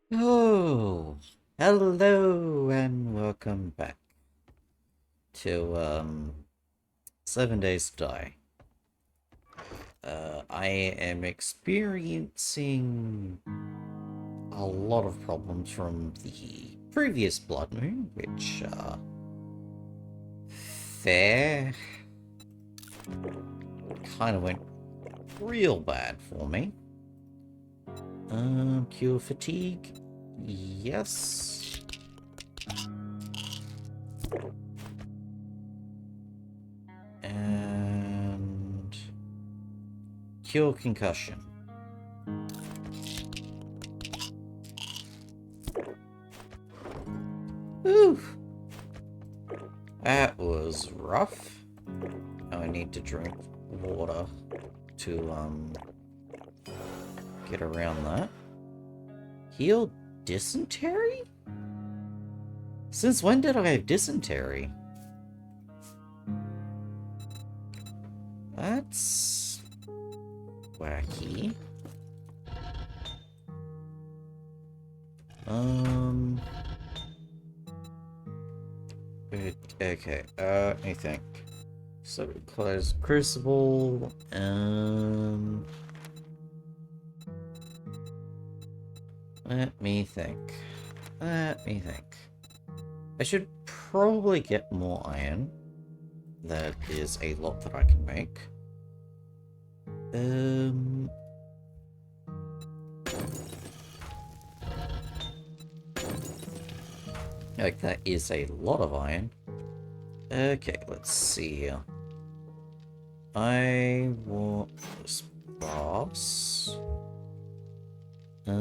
Oh, hello and welcome back to 7 Days to Die. I am experiencing a lot of problems from the previous Blood Moon, which fair kind of went real bad for me. Cure fatigue, yes. And cure concussion. Ooh, that was rough. Now I need to drink water to get around that. Heal dysentery? Since when did I have dysentery? That's wacky. Okay, let me think. So close Crucible, let me think. I should probably get more iron. That is a lot that I can make. Like, that is a lot of iron. Okay, let's see here. I want this boss. Let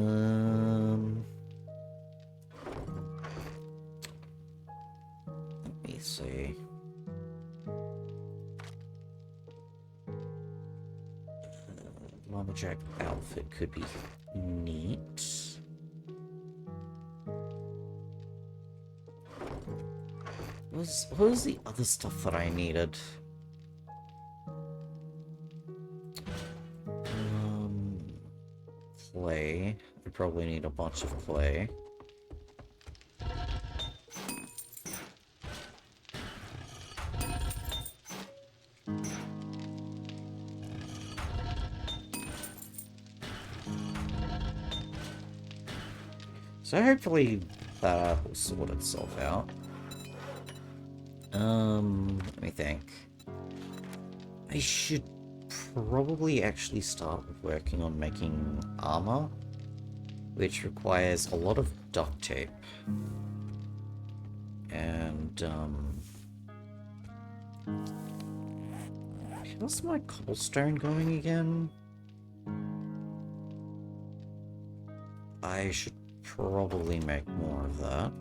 me see. Lumberjack outfit could be neat. What was the other stuff that I needed? Clay. I probably need a bunch of clay. So hopefully that will sort itself out. Let me think. I should probably actually start working on making armor, which requires a lot of duct tape. And, how's my cobblestone going again? I should probably make more of that.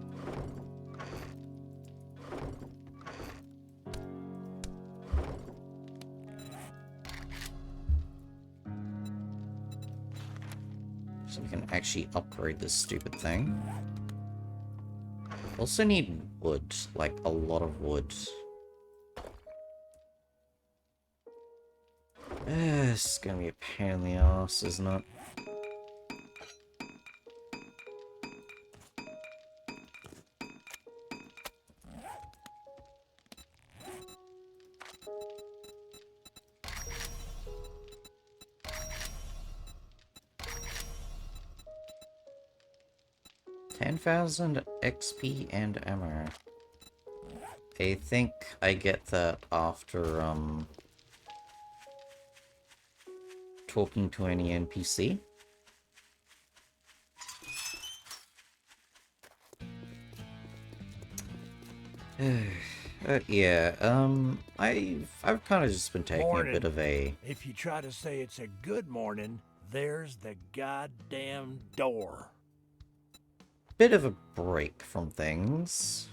So we can actually upgrade this stupid thing. Also need wood, like a lot of wood. This is gonna be a pain in the ass, isn't it? $10,000 XP and ammo. I think I get that after, talking to any NPC. Yeah, I've kind of just been taking a bit of a... If you try to say it's a good morning, there's the goddamn door. bit of a break from things.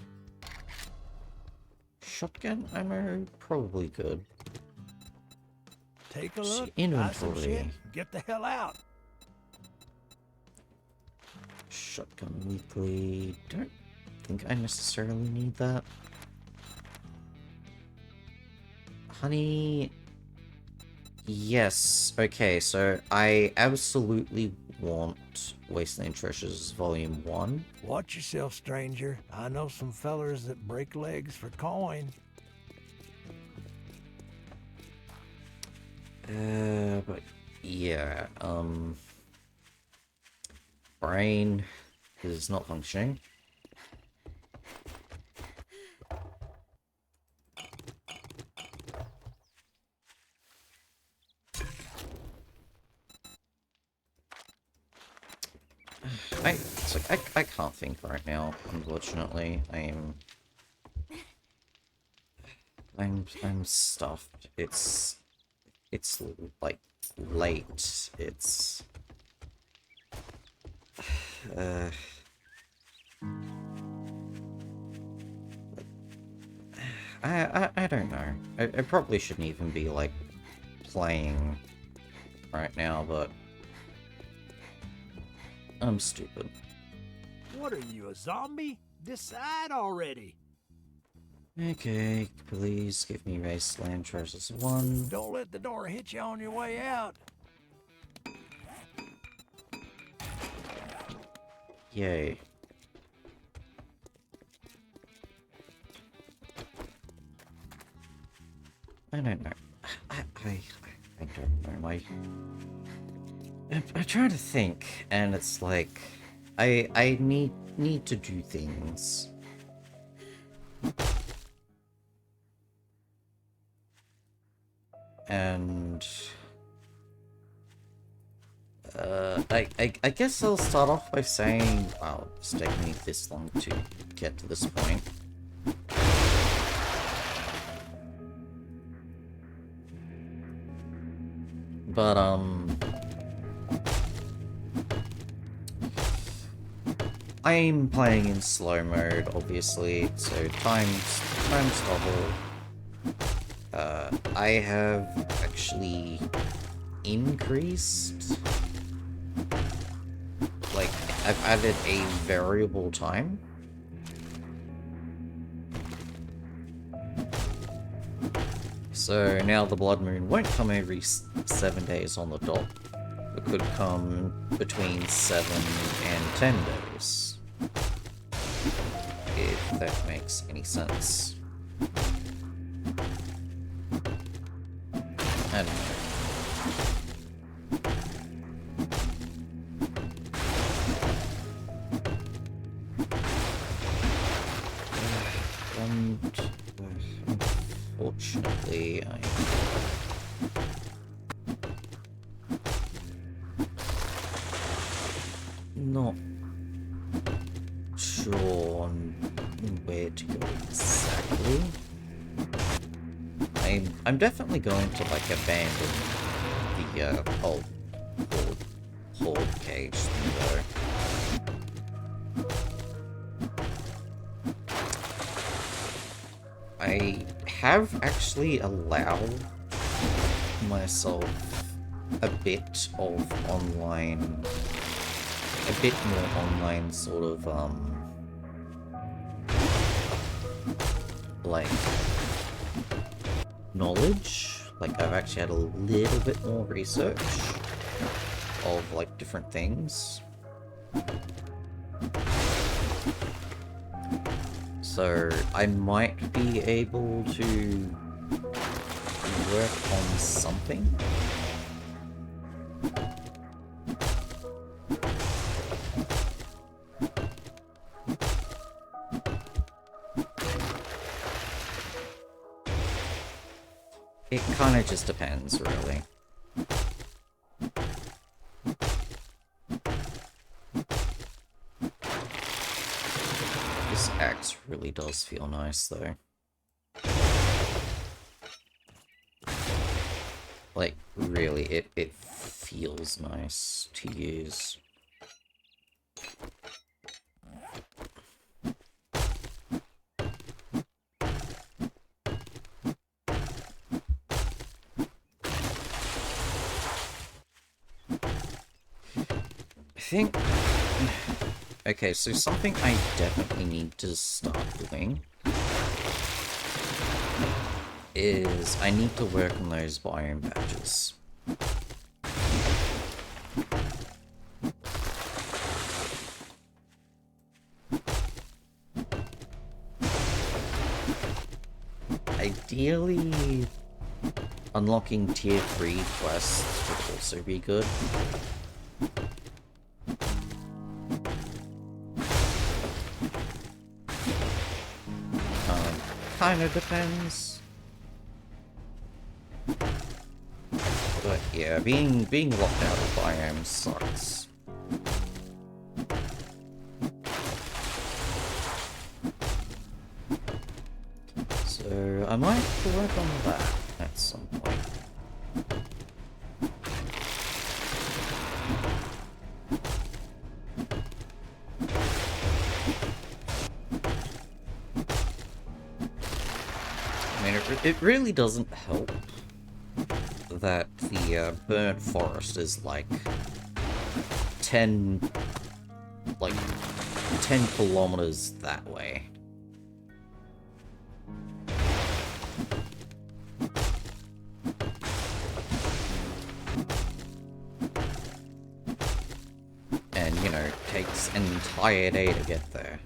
Shotgun ammo, probably good. Take a look, buy some shit, Inventory. get the hell out. Shotgun weekly. Don't think I necessarily need that. Honey. Yes. Okay, so I absolutely want Wasteland Treasures Volume 1. Watch yourself, stranger. I know some fellers that break legs for coin. But yeah, brain is not functioning. I can't think right now, unfortunately. I'm stuffed. It's like late. It's I don't know. I probably shouldn't even be like playing right now, but I'm stupid. What are you, a zombie? Decide already. Okay, please give me Wasteland Treasures 1. Don't let the door hit you on your way out. Yay. I don't know. I don't know. I'm trying to think, and it's like I need to do things. And I guess I'll start off by saying, wow, it's taken me this long to get to this point. But I'm playing in slow mode, obviously, so time's double. I have actually increased, like, I've added a variable time. So now the Bloodmoon won't come every 7 days on the dot. It could come between 7 and 10 days. If that makes any sense. I don't know. Unfortunately, I'm not sure on where to go exactly. I'm definitely going to like abandon the whole horde cage thing though. I have actually allowed myself a bit of online, a bit more online sort of, like, knowledge. Like, I've actually had a little bit more research of, like, different things. So, I might be able to work on something. It kind of just depends, really. This axe really does feel nice, though. Like, really, it feels nice to use. I think... Okay, so something I definitely need to start doing is I need to work on those biome badges. Ideally, unlocking tier 3 quests would also be good. Kinda depends. But yeah, being locked out of biomes sucks. So I might work on that at some point. I mean, it really doesn't help that the burnt forest is like 10 kilometers that way. And, you know, takes an entire day to get there.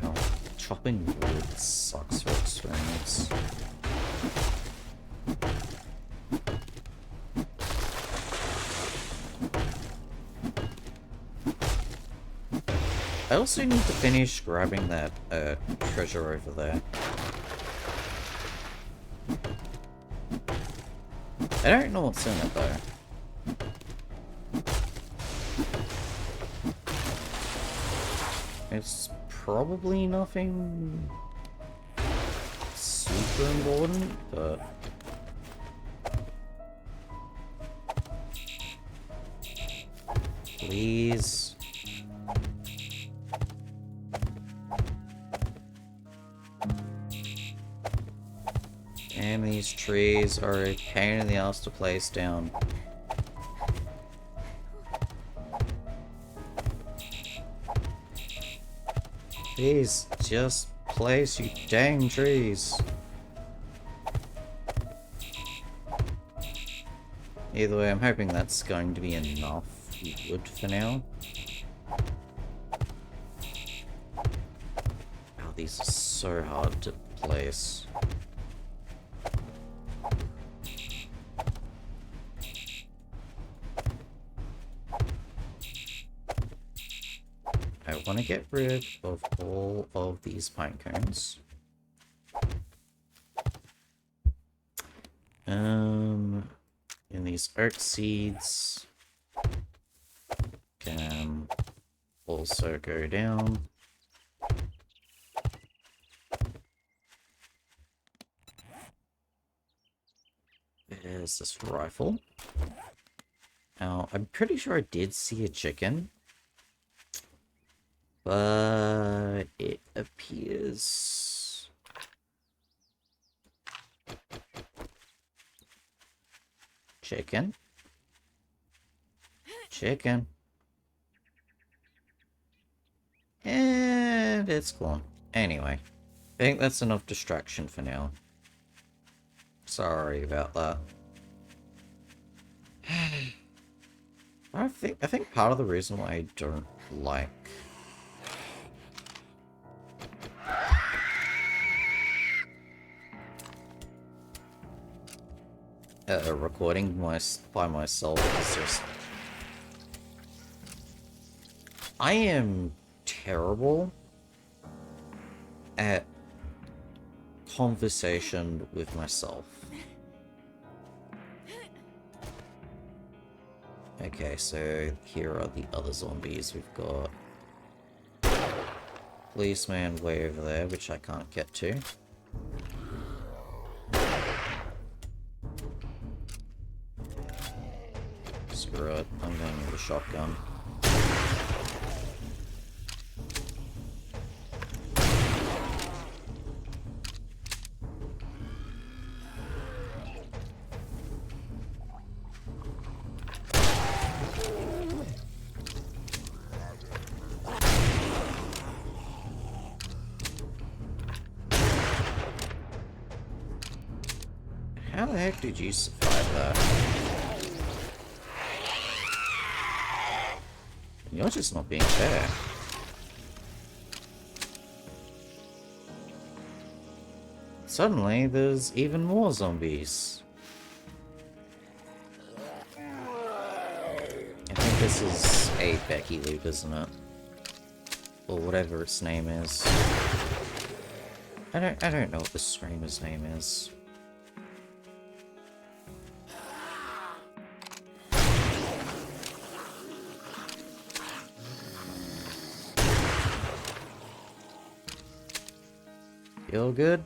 Now, chopping wood sucks for experiments. I also need to finish grabbing that treasure over there. I don't know what's in it though. It's probably nothing super important, but please. And these trees are a pain in the ass to place down. Please, just place, you dang trees. Either way, I'm hoping that's going to be enough wood for now. Oh, these are so hard to place. I want to get rid of all of these pine cones. And these oak seeds can also go down. There's this rifle. Now, I'm pretty sure I did see a chicken. But it appears chicken. And it's gone. Anyway, I think that's enough distraction for now. Sorry about that. I think part of the reason why I don't like recording by myself is just I am terrible at conversation with myself. Okay, so here are the other zombies. We've got policeman way over there, which I can't get to. Screw it, I'm going with a shotgun. How the heck did you survive that? You're just not being fair. Suddenly, there's even more zombies. I think this is a Becky loot, isn't it? Or whatever its name is. I don't know what the screamer's name is. Feel good?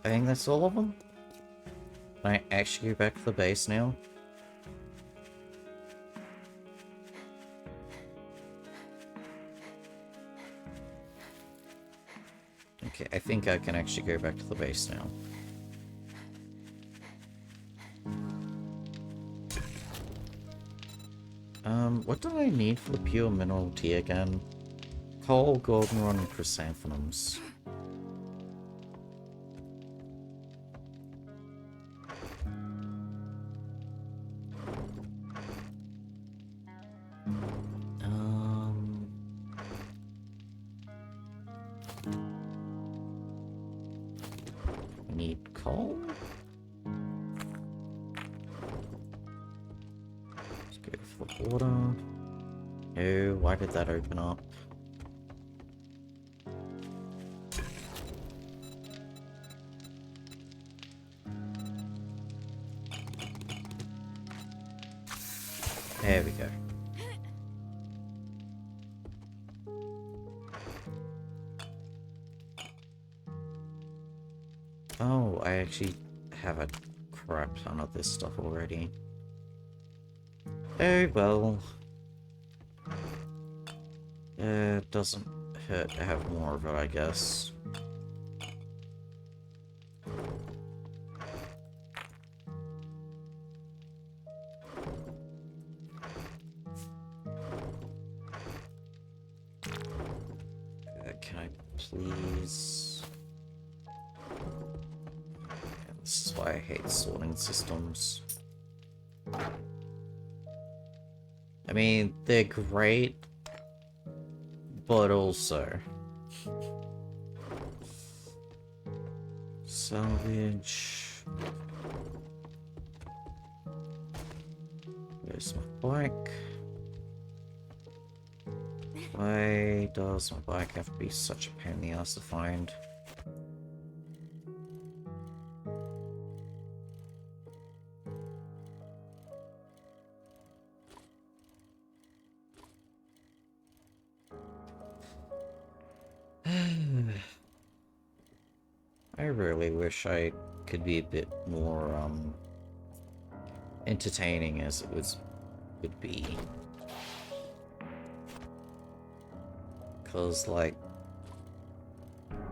I think that's all of them. Can I actually go back to the base now? Okay, I think I can actually go back to the base now. What do I need for the pure mineral tea again? Coal, goldenrod, and chrysanthemums. Need coal? Let's go for the water. Oh, why did that open up? There we go. Oh, I actually have a crap ton of this stuff already. Oh well. It doesn't hurt to have more of it, I guess. Can I please... This is why I hate sorting systems. I mean, they're great, but also... Salvage... Where's my bike? Why does my bike have to be such a pain in the ass to find? I really wish I could be a bit more, entertaining as it would be. Cause, like,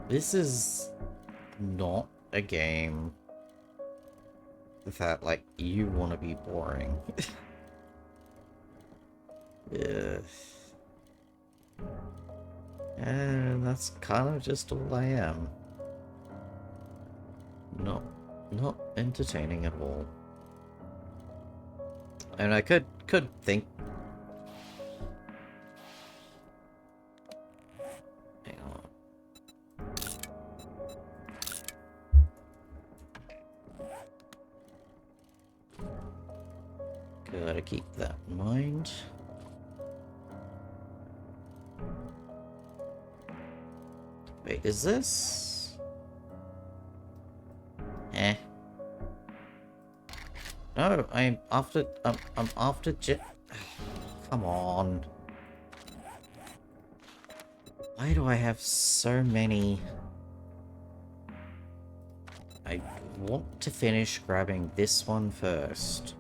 this is not a game that, like, you want to be boring. Yeah. And that's kind of just all I am. Not entertaining at all. And I could think... Hang on. Gotta keep that in mind. Wait, is this... No, I'm after Come on. Why do I have so many? I want to finish grabbing this one first.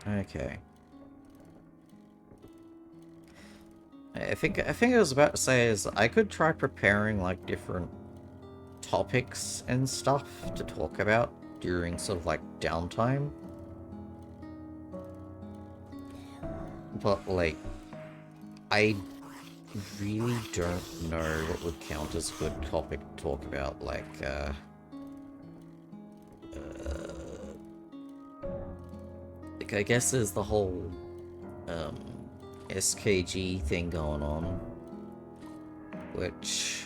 Okay. I think I was about to say is I could try preparing like different topics and stuff to talk about during sort of like downtime. But, like, I really don't know what would count as a good topic to talk about, like, I guess there's the whole, SKG thing going on, which...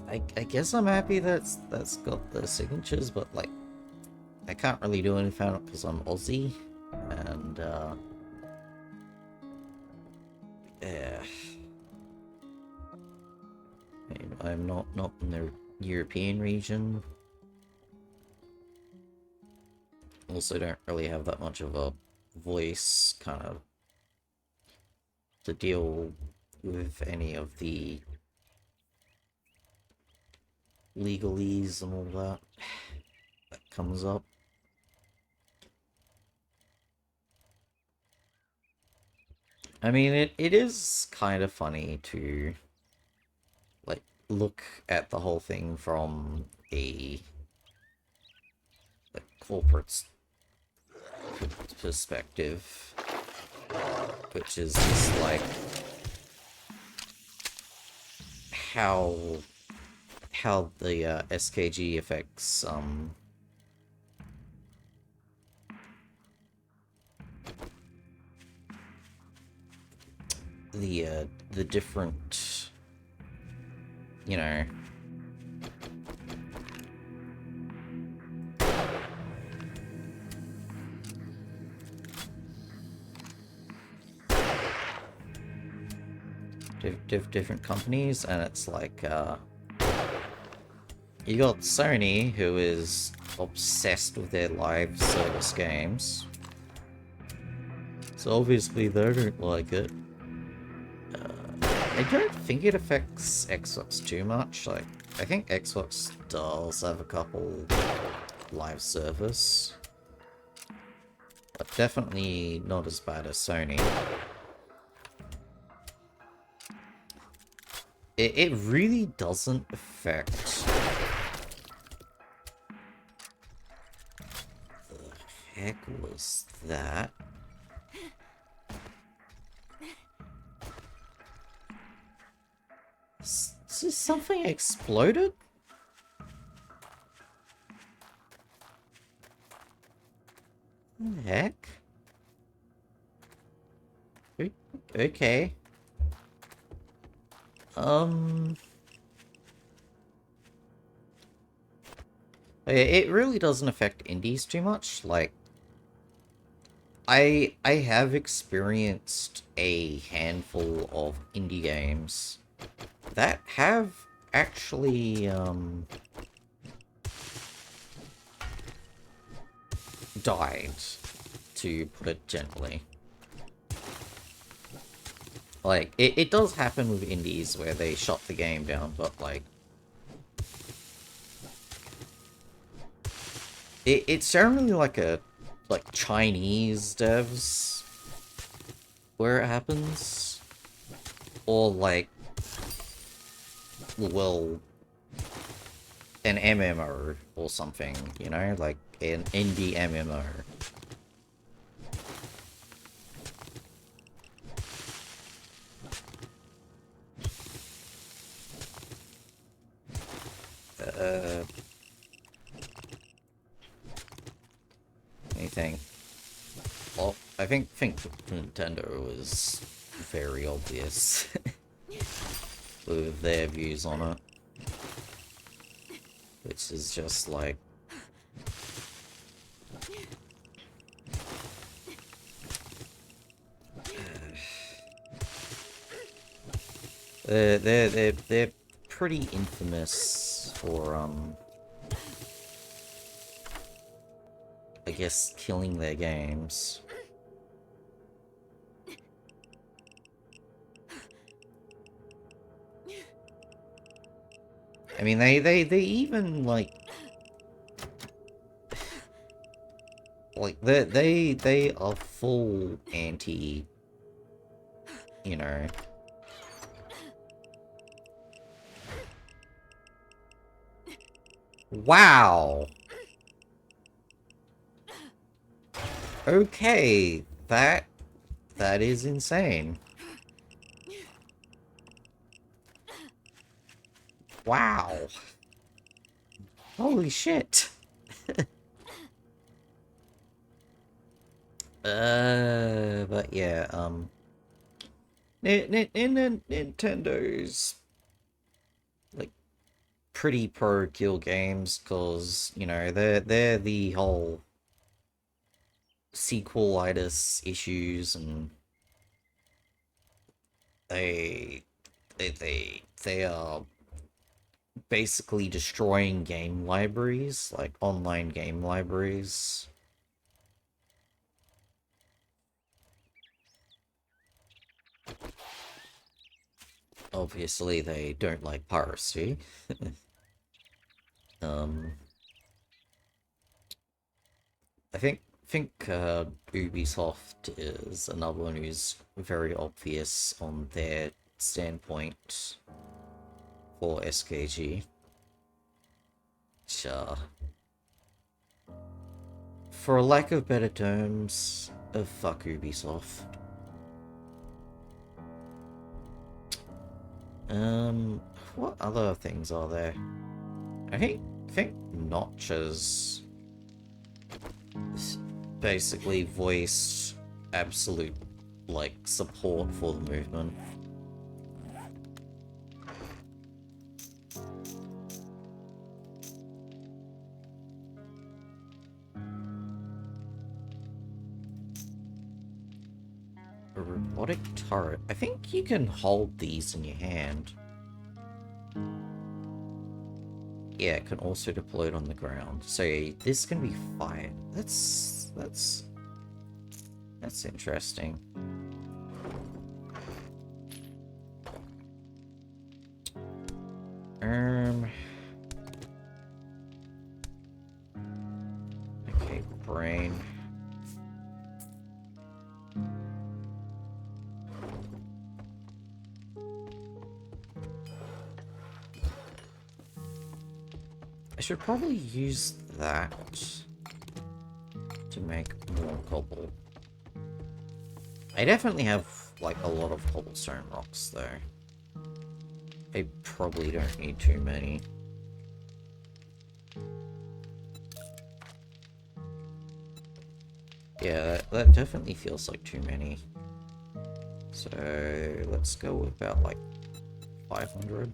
I guess I'm happy that's got the signatures, but, like, I can't really do anything about it because I'm Aussie, and, yeah. I'm not in the European region. Also don't really have that much of a voice, kind of, to deal with any of the legalese and all that comes up. I mean, it is kind of funny to, like, look at the whole thing from a, like, corporate perspective, which is just like how the SKG affects the different, you know, different companies, and it's like, you got Sony, who is obsessed with their live service games, so obviously they don't like it. I don't think it affects Xbox too much. Like, I think Xbox does have a couple live service, but definitely not as bad as Sony. It really doesn't affect... The heck was that? Is something exploded? What the heck? Okay. It really doesn't affect indies too much. Like, I have experienced a handful of indie games that have actually died, to put it gently. Like, it does happen with indies where they shut the game down, but, like, it's generally like Chinese devs where it happens, or like, well, an MMO or something, you know, like an indie MMO. Anything? Well, I think Nintendo was very obvious with their views on it, which is just like, they're pretty infamous for I guess killing their games. I mean, they even like they are full anti, you know. Wow. Okay, That is insane. Wow. Holy shit. But yeah, Nintendo's like pretty pro kill games because you know they're the whole sequelitis issues, and they they are basically destroying game libraries, like online game libraries. Obviously, they don't like piracy. um, I think Ubisoft is another one who's very obvious on their standpoint for SKG. Sure. For a lack of better terms, fuck Ubisoft. What other things are there? I think Notch's basically voiced absolute, like, support for the movement. A robotic turret. I think you can hold these in your hand. Yeah, it can also deploy on the ground. So this can be fired. That's interesting. Okay, brain. I should probably use that to make more cobble. I definitely have, like, a lot of cobblestone rocks, though. I probably don't need too many. Yeah, that definitely feels like too many. So, let's go with about, like, 500.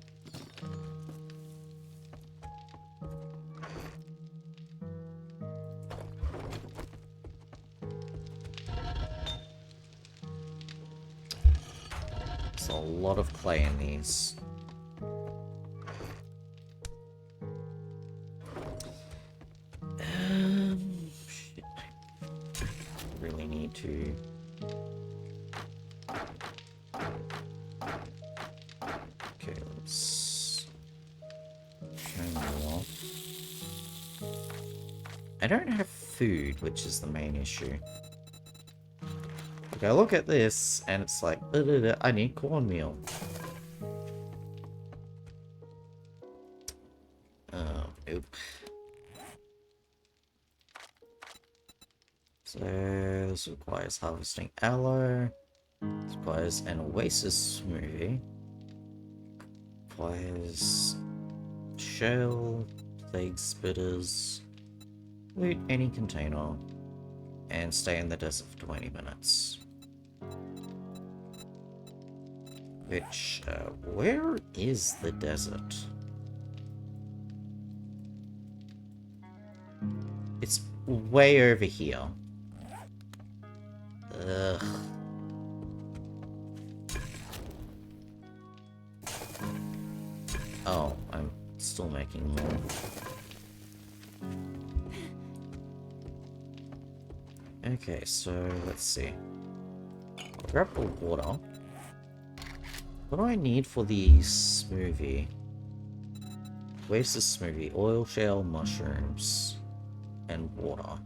There's a lot of clay in these. Shit. Really need to... Okay, let's... turn them off. I don't have food, which is the main issue. Like, I look at this, and it's like, I need cornmeal. Oop. So, this requires harvesting aloe. This requires an oasis smoothie. Requires shell, plague spitters, loot any container, and stay in the desert for 20 minutes. Which, where is the desert? It's way over here. Ugh. Oh, I'm still making more. Okay, so let's see. I'll grab the water. What do I need for the smoothie? Oasis smoothie, oil shell, mushrooms, and water.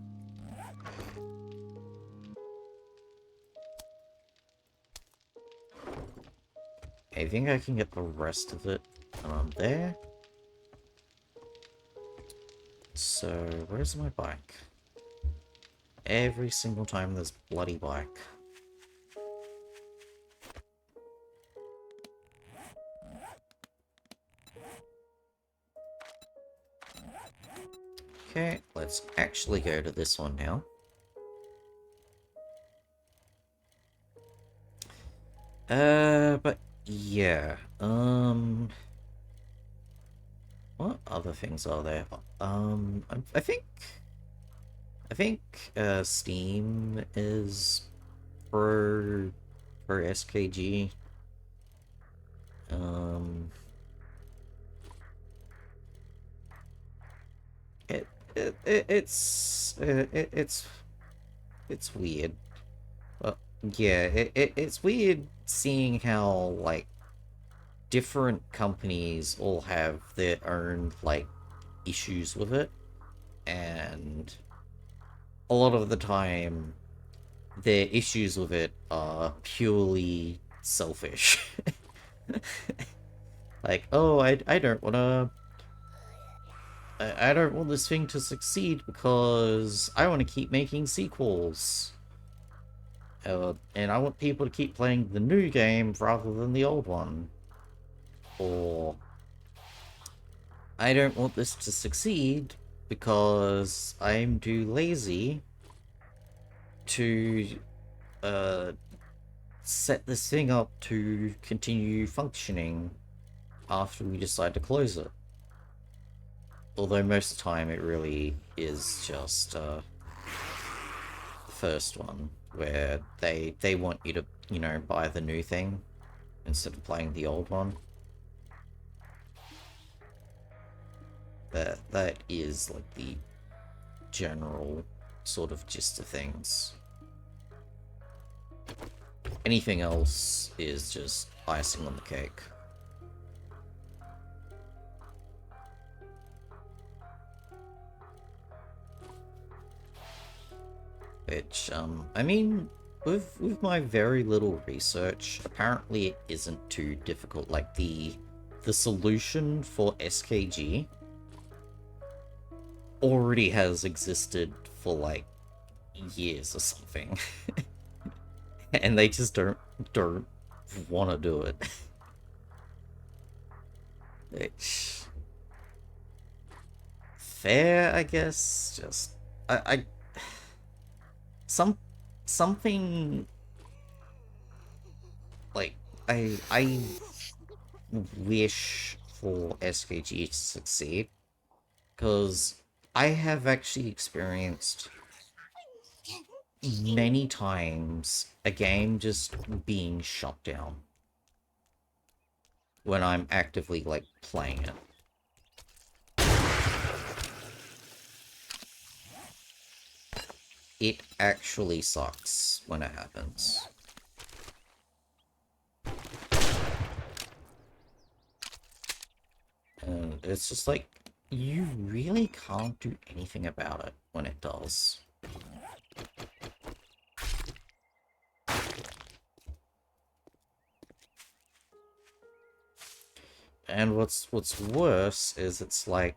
I think I can get the rest of it around there. So, where's my bike? every single time there's bloody bike. Okay, let's actually go to this one now. But yeah, what other things are there? I think Steam is for SKG. It, it's weird. Well, yeah, it's weird seeing how, like, different companies all have their own, like, issues with it, and a lot of the time, their issues with it are purely selfish. Like, oh, I don't wanna... I don't want this thing to succeed because I want to keep making sequels. And I want people to keep playing the new game rather than the old one. Or I don't want this to succeed because I'm too lazy to set this thing up to continue functioning after we decide to close it. Although most of the time it really is just the first one, where they want you to, you know, buy the new thing instead of playing the old one. That is like the general sort of gist of things. Anything else is just icing on the cake. Which, I mean, with my very little research, apparently it isn't too difficult. Like, the solution for SKG already has existed for, like, years or something. And they just don't want to do it. Which... fair, I guess. Just... something like I wish for SKG to succeed, because I have actually experienced many times a game just being shut down when I'm actively, like, playing it. It actually sucks when it happens. And it's just like, you really can't do anything about it when it does. And what's worse is it's like,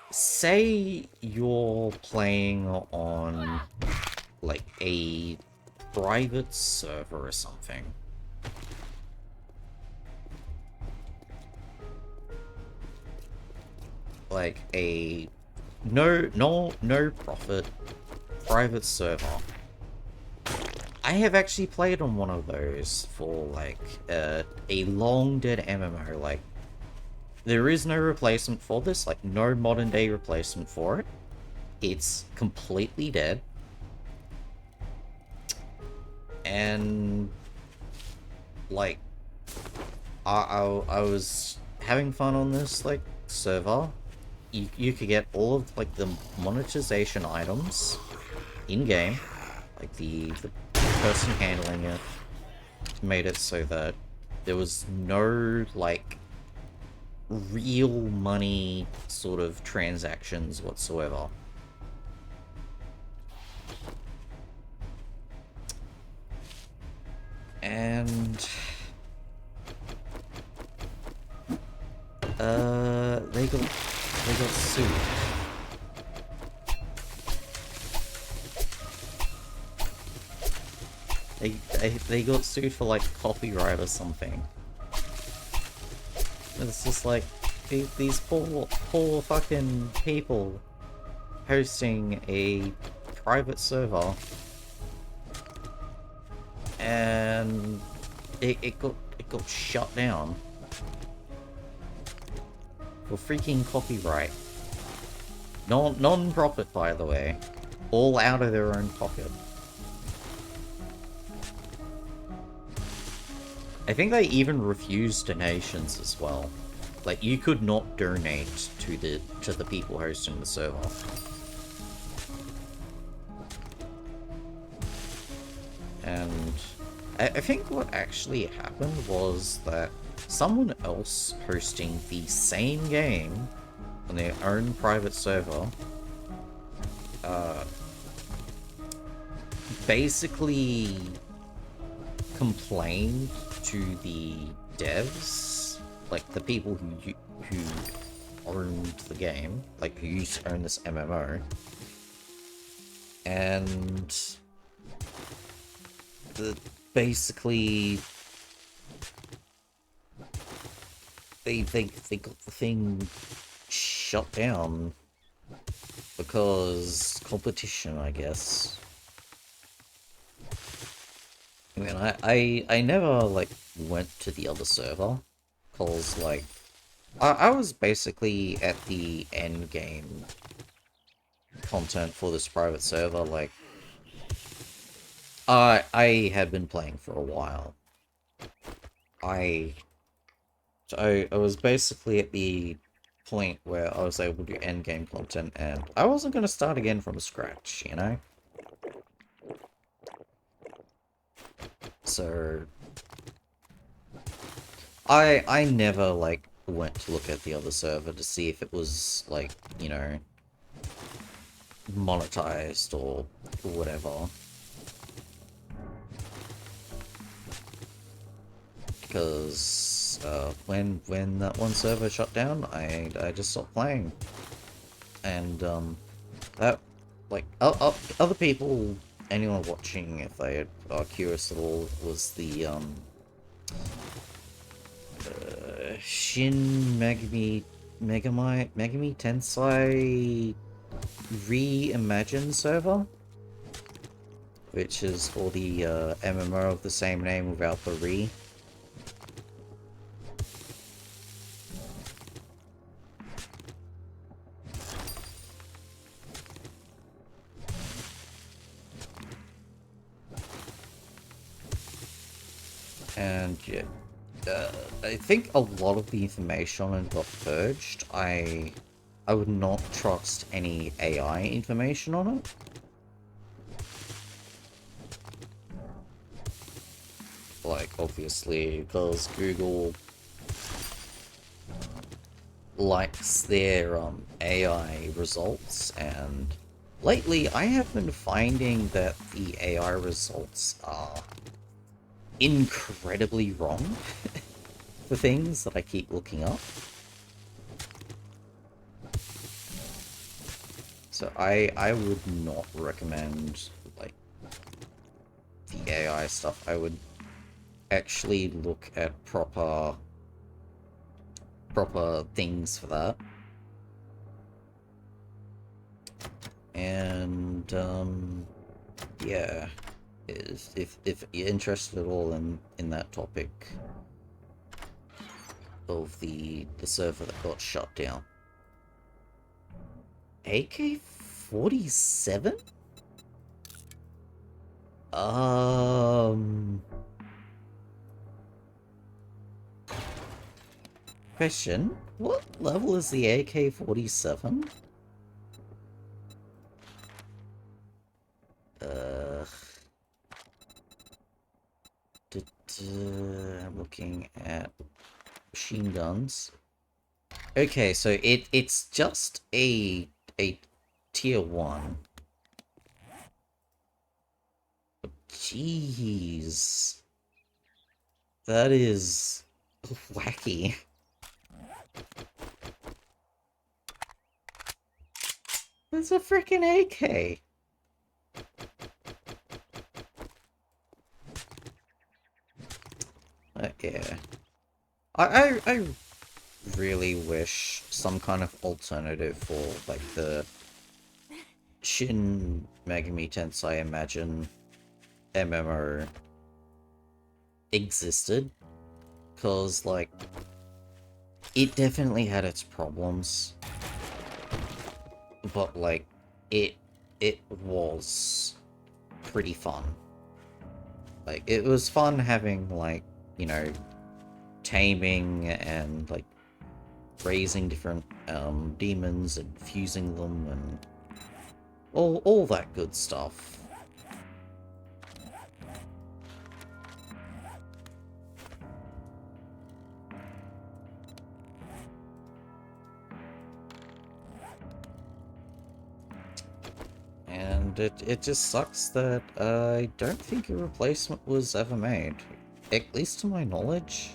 say you're playing on, like, a private server or something. Like a no profit private server. I have actually played on one of those for, like, a long dead MMO. Like, there is no replacement for this, like, no modern day replacement for it. It's completely dead. And, like, I was having fun on this, like, server. You could get all of, like, the monetization items in-game. Like, the person handling it made it so that there was no, like, real money sort of transactions whatsoever. And they got sued. They got sued for like copyright or something. It's just like these poor fucking people hosting a private server, and it got shut down for freaking copyright. Non-profit, by the way, all out of their own pocket. I think they even refused donations as well. Like, you could not donate to the people hosting the server. And I think what actually happened was that someone else hosting the same game on their own private server basically complained to the devs, like the people who owned the game, like who used to own this MMO, and basically they got the thing shut down because competition, I guess. I mean, I never, like, went to the other server, cause, like, I was basically at the end game content for this private server. Like, I had been playing for a while. I was basically at the point where I was able to do end game content, and I wasn't gonna start again from scratch, you know? So I never, like, went to look at the other server to see if it was, like, you know, monetized or whatever. Because when that one server shut down, I just stopped playing. And that, like, other people, anyone watching, if they are curious at all, was the Shin Megami Tensei Reimagined server, which is for the MMO of the same name without the re. And yeah, I think a lot of the information on it got purged. I would not trust any AI information on it. Like, obviously, because Google likes their AI results, and lately I have been finding that the AI results are incredibly wrong for things that I keep looking up. So I would not recommend, like, the AI stuff. I would actually look at proper things for that. And yeah, if you're interested at all in that topic of the server that got shut down. AK-47? Question, what level is the AK-47? I'm looking at machine guns. Okay, so it's just a tier 1. Jeez. That is wacky. It's a freaking AK. yeah. I really wish some kind of alternative for, like, the Shin Megami Tensei Imagine MMO existed. Because, like, it definitely had its problems. But, like, it was pretty fun. Like, it was fun having, like, you know, taming and, like, raising different demons and fusing them and all that good stuff. And it just sucks that I don't think a replacement was ever made. At least to my knowledge.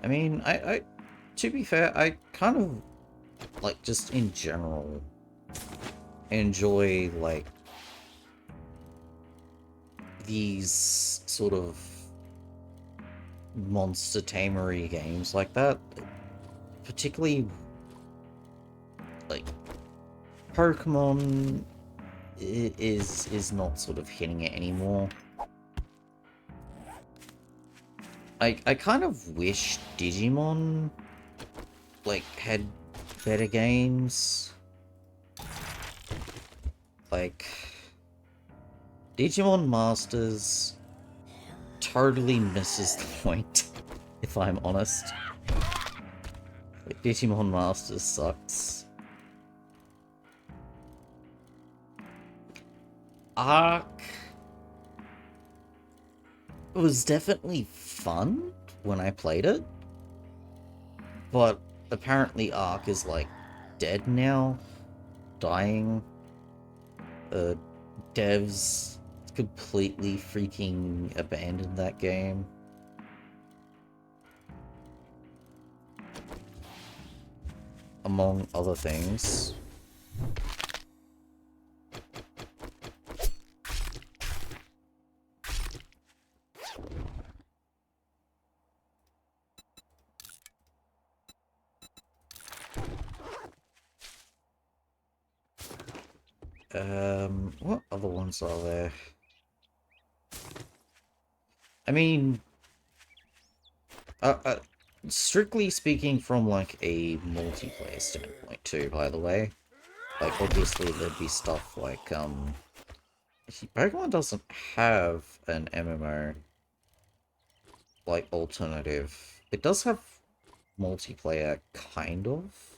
I mean, to be fair, I kind of, like, just in general, enjoy, like, these sort of monster tamery games like that. Particularly, like, Pokemon is not sort of hitting it anymore. I kind of wish Digimon, like, had better games. Like, Digimon Masters totally misses the point, if I'm honest. Like, Digimon Masters sucks. Arc was definitely fun when I played it, but apparently Arc is, like, dead now, dying. Devs completely freaking abandoned that game. Among other things. What other ones are there? I mean, strictly speaking from, like, a multiplayer standpoint too, by the way. Like, obviously there'd be stuff like, Pokemon doesn't have an MMO, like, alternative. It does have multiplayer, kind of.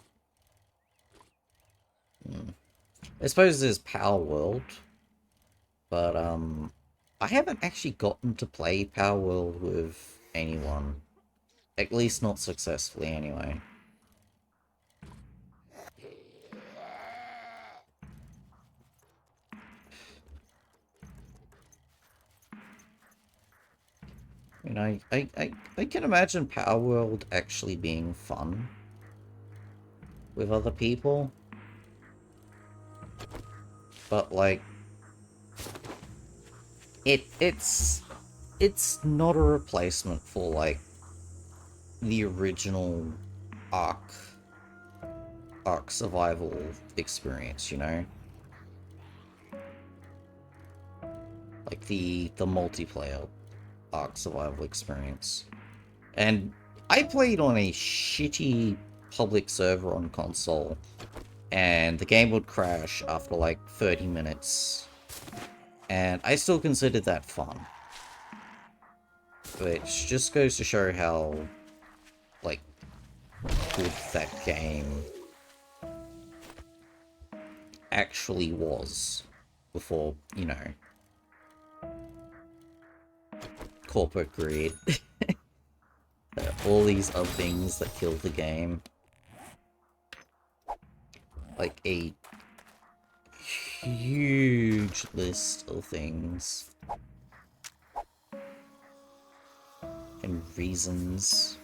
I suppose there's Power World, but, I haven't actually gotten to play Power World with anyone. At least not successfully, anyway. I mean, I can imagine Power World actually being fun with other people. But, like, it's not a replacement for, like, the original Arc survival experience, you know? Like, the multiplayer Arc survival experience. And I played on a shitty public server on console, and the game would crash after, like, 30 minutes. And I still considered that fun. Which just goes to show how, like, good that game actually was before, you know, corporate greed. All these other things that killed the game. Like, a huge list of things. and reasons.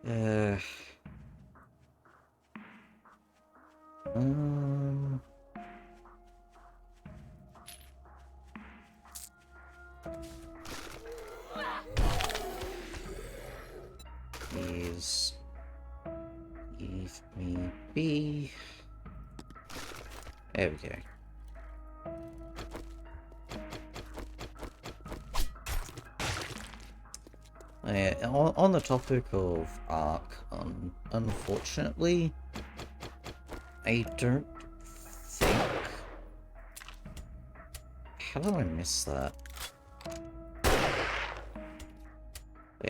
Uh, um, Please leave me be. There we go. On the topic of Ark, unfortunately, I don't think... How did I miss that?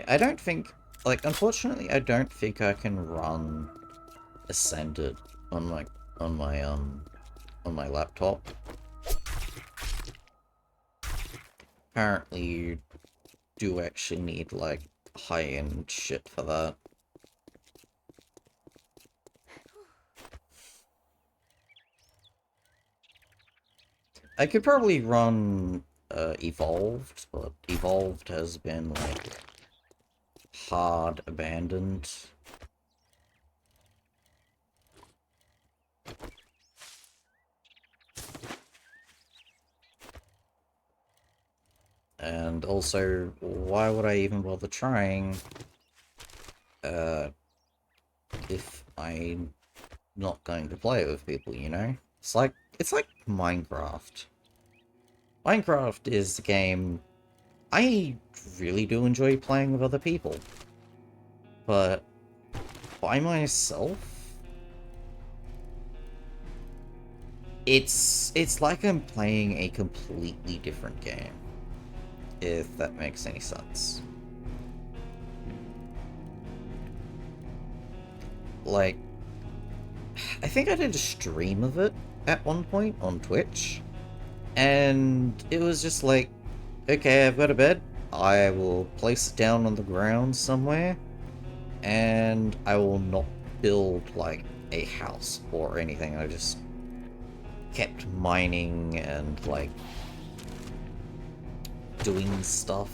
I don't think... Like, unfortunately, I don't think I can run Ascended on my laptop. Apparently, you do actually need, like, high-end shit for that. I could probably run Evolved, but Evolved has been, like, hard abandoned. And also, why would I even bother trying if I'm not going to play it with people, you know? It's like Minecraft. Minecraft is a game I really do enjoy playing with other people. But by myself, it's like I'm playing a completely different game. If that makes any sense. Like, I think I did a stream of it at one point on Twitch, and it was just like, okay, I've got a bed, I will place it down on the ground somewhere, and I will not build, like, a house or anything. I just kept mining and, like, doing stuff.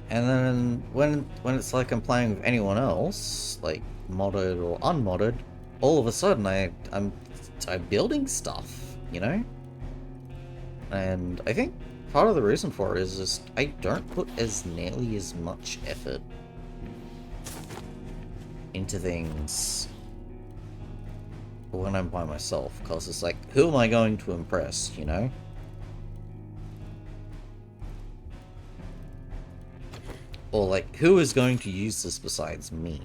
And then when it's like I'm playing with anyone else, like modded or unmodded, all of a sudden I'm building stuff, you know? And I think part of the reason for it is just I don't put as nearly as much effort into things when I'm by myself, because it's like, who am I going to impress, you know? Or like, who is going to use this besides me?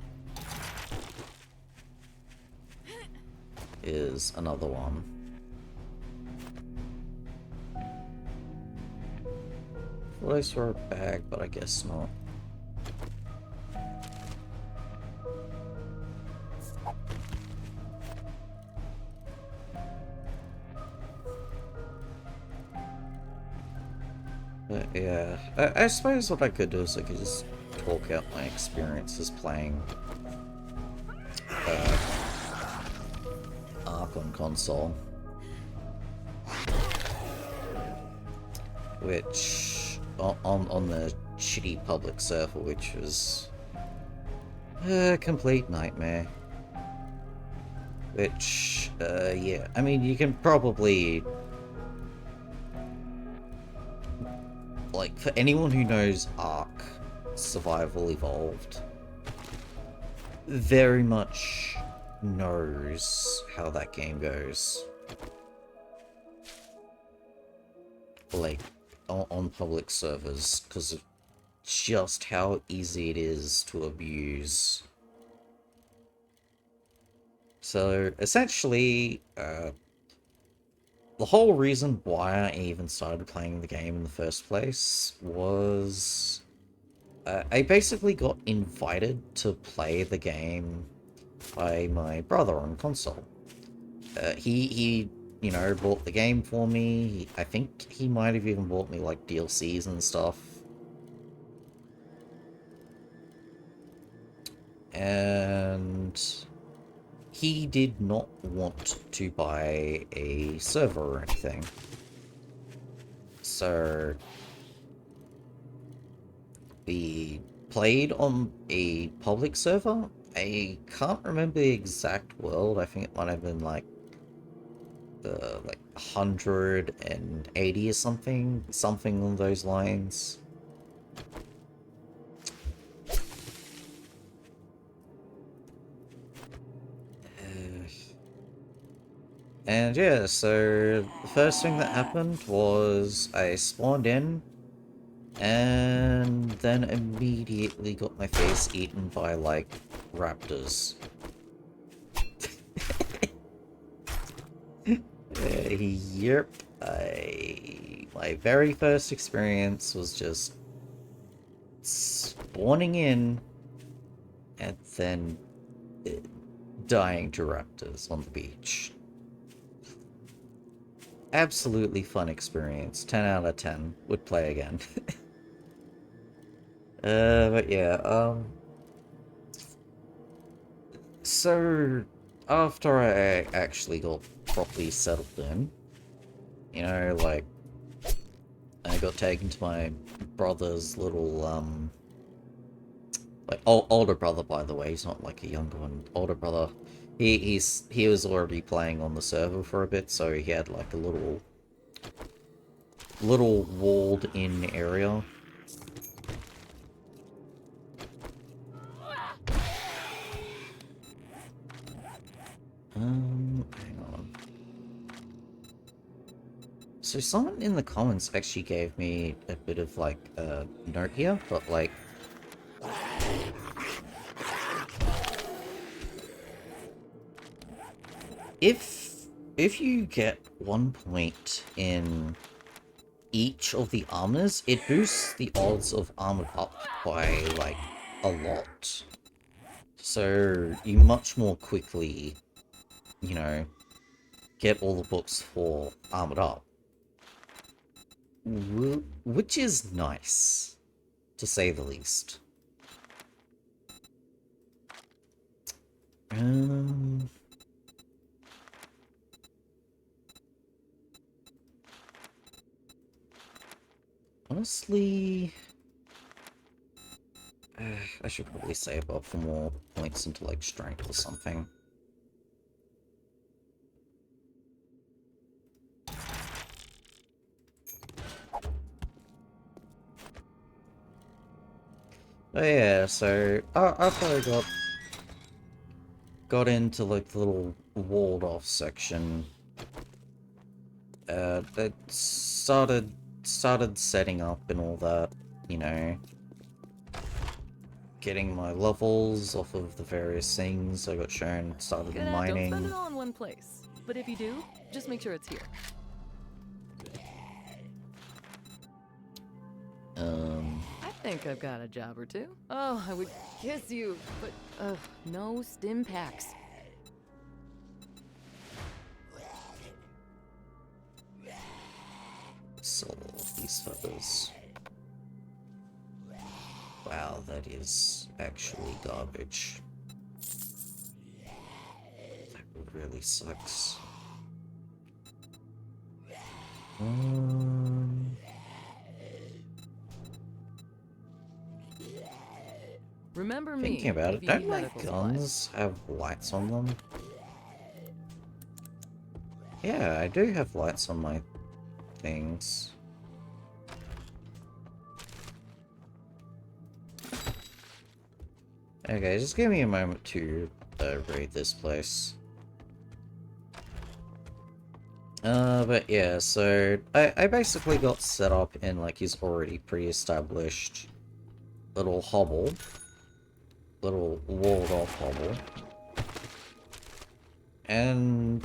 Is another one. Thought I saw a bag, but I guess not. But yeah, I suppose what I could do is I could just talk out my experiences playing Ark on console. Which, on the shitty public server, which was a complete nightmare. Which, yeah, I mean, you can probably... Like, for anyone who knows Ark Survival Evolved, very much knows how that game goes. Like, on public servers, because of just how easy it is to abuse. So, essentially, the whole reason why I even started playing the game in the first place was I basically got invited to play the game by my brother on console. He you know, bought the game for me. I think he might have even bought me, like, DLCs and stuff. And he did not want to buy a server or anything. So we played on a public server. I can't remember the exact world. I think it might have been like 180 or something along those lines. And yeah, so the first thing that happened was I spawned in and then immediately got my face eaten by, like, raptors. Yep. My very first experience was just spawning in and then dying to raptors on the beach. Absolutely fun experience. 10 out of 10. Would play again. But yeah, so after I actually got properly settled in, you know, like, I got taken to my brother's little, like, older brother, by the way, he's not like a younger one, older brother. He was already playing on the server for a bit, so he had like a little walled in area. Hang on. So someone in the comments actually gave me a bit of like a note here, but like, if you get 1 point in each of the armors, it boosts the odds of armored up by like a lot. So you much more quickly, you know, get all the books for armored up. Which is nice, to say the least. Honestly, I should probably save up for more points into like strength or something. Oh yeah, so after I got into like the little walled off section, that started setting up and all that, you know, getting my levels off of the various things I got shown, started mining. Don't spend it all in one place, but if you do, just make sure it's here. I think I've got a job or two. Oh, I would kiss you, but no stim packs. Sell these feathers. Wow, that is actually garbage. That really sucks. Remember me. Thinking about it, don't my guns have lights on them? Yeah, I do have lights on my things. Okay, just give me a moment to raid this place. But yeah, so I basically got set up in like his already pre-established little hovel. Little walled off hovel. And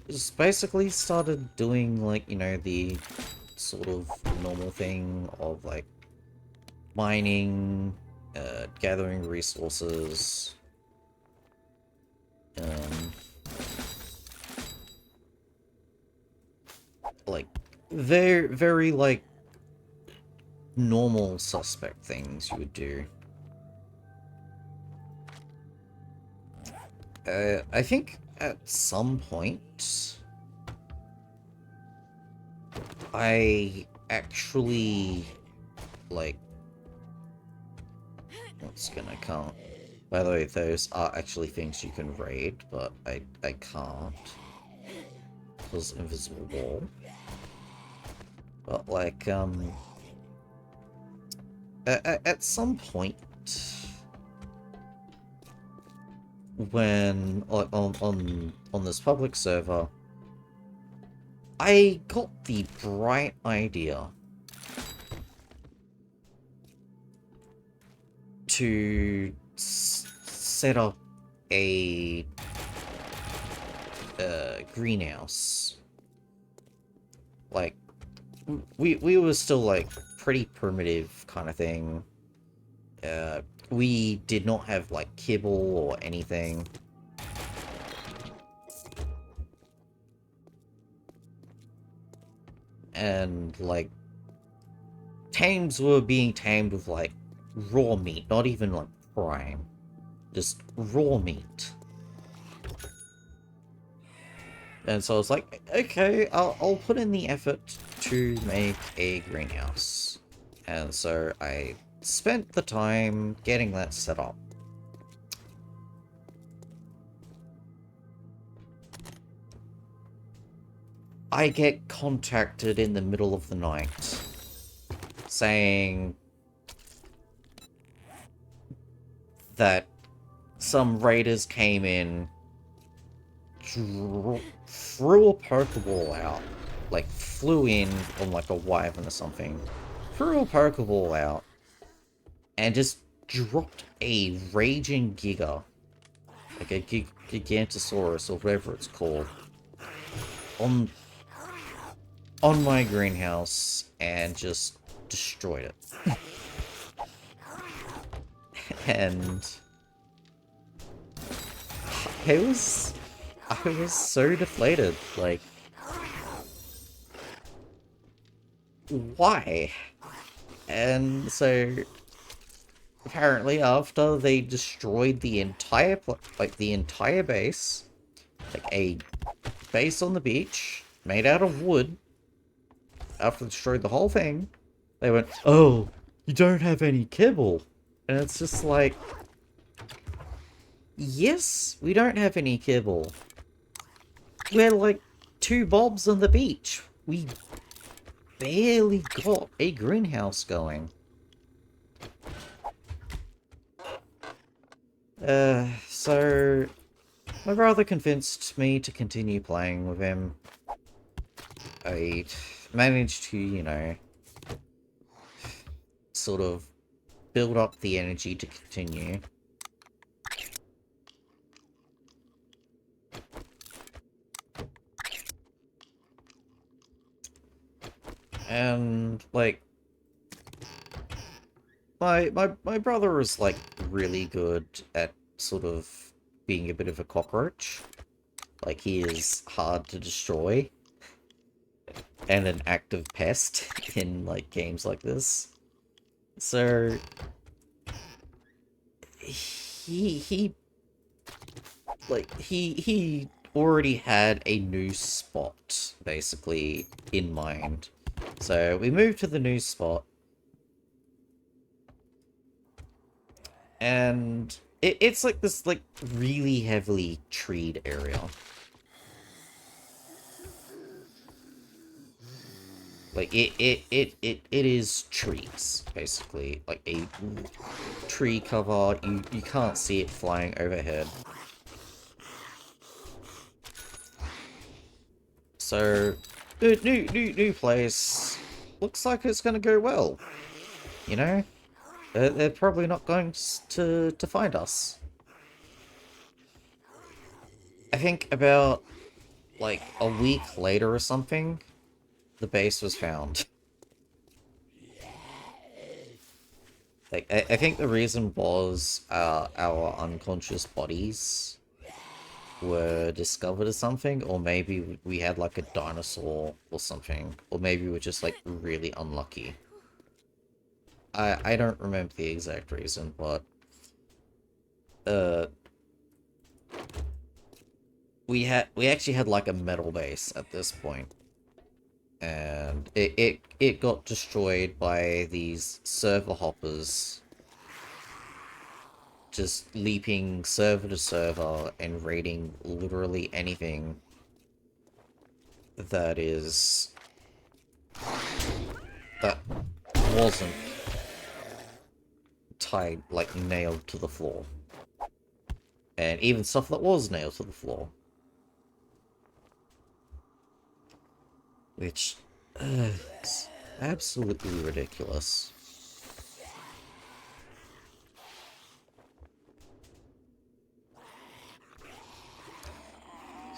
just basically started doing like, you know, the sort of normal thing of like mining, gathering resources, like very like normal suspect things you would do. I think at some point, I actually, like, what's gonna count? By the way, those are actually things you can raid, but I can't. Because invisible wall. But, like, at some point, when, like, on this public server, I got the bright idea to set up a greenhouse. Like, we were still, like, pretty primitive kind of thing. We did not have, like, kibble or anything. And, like, tames were being tamed with, like, raw meat, not even, like, prime. Just raw meat. And so I was like, okay, I'll put in the effort to make a greenhouse. And so I spent the time getting that set up. I get contacted in the middle of the night saying that some raiders came in, threw a Pokeball out, like flew in on like a wyvern or something, threw a Pokeball out, and just dropped a raging Giga, like a Gigantosaurus or whatever it's called, on my greenhouse and just destroyed it. And I was so deflated, like, why? And so apparently after they destroyed the entire the entire base, like a base on the beach made out of wood, after they destroyed the whole thing, they went, oh, you don't have any kibble. And it's just like, yes, we don't have any kibble. We're like 2 bobs on the beach. We barely got a greenhouse going. So my brother convinced me to continue playing with him. I managed to, you know, sort of build up the energy to continue. And, like, my brother is, like, really good at sort of being a bit of a cockroach. Like, he is hard to destroy. And an active pest in, like, games like this. So he already had a new spot, basically, in mind. So we moved to the new spot. And it's like this, like, really heavily treed area. Like, it is trees, basically. Like, a tree cover. You can't see it flying overhead. So, new place. Looks like it's gonna go well. You know? They're probably not going to find us. I think about, like, a week later or something, the base was found. Like, I think the reason was our unconscious bodies were discovered or something, or maybe we had, like, a dinosaur or something, or maybe we're just, like, really unlucky. I don't remember the exact reason, but we actually had like a metal base at this point, and it got destroyed by these server hoppers just leaping server to server and raiding literally anything that wasn't tied, like nailed to the floor. And even stuff that was nailed to the floor. Which is absolutely ridiculous.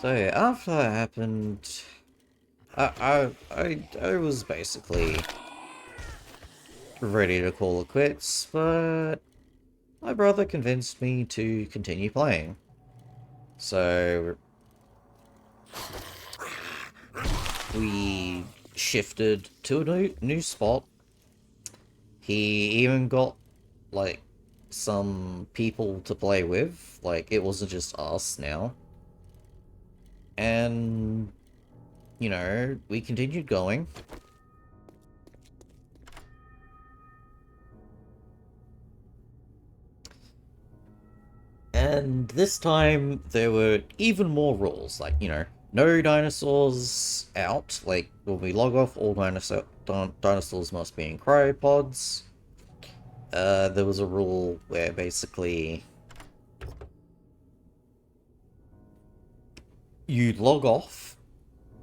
So yeah, after that happened, I was basically ready to call it quits, but my brother convinced me to continue playing. So we shifted to a new spot. He even got like some people to play with, like it wasn't just us now. And you know, we continued going. And this time there were even more rules, like, you know, no dinosaurs out. Like when we log off, all dinosaurs must be in cryopods. There was a rule where basically you log off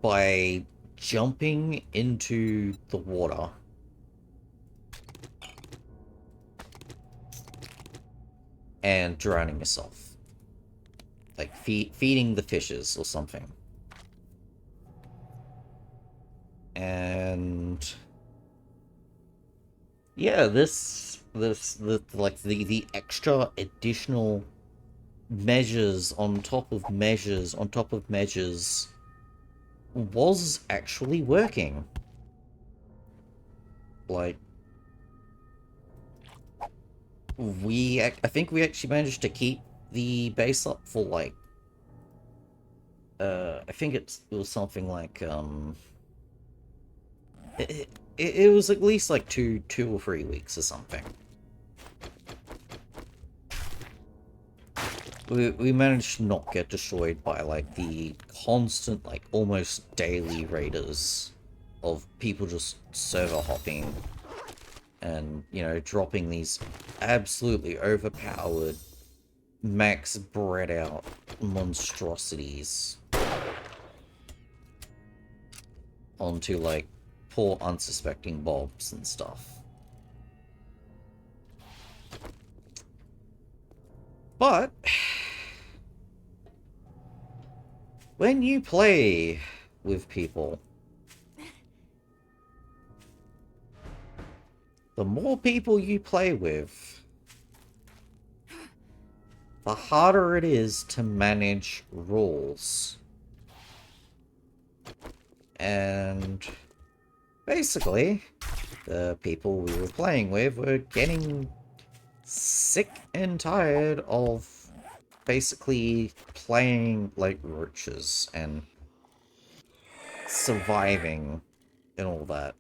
by jumping into the water. And drowning yourself. Like feeding the fishes or something. And yeah, the extra additional measures on top of measures on top of measures was actually working. Like, I think we actually managed to keep the base up for like, I think it was something like, it was at least like two or 3 weeks or something. We managed to not get destroyed by like the constant, like almost daily raiders of people just server hopping and, you know, dropping these absolutely overpowered, max bred out monstrosities onto like poor unsuspecting mobs and stuff. But when you play with people, the more people you play with, the harder it is to manage rules. And basically, the people we were playing with were getting sick and tired of basically playing like roaches and surviving and all that.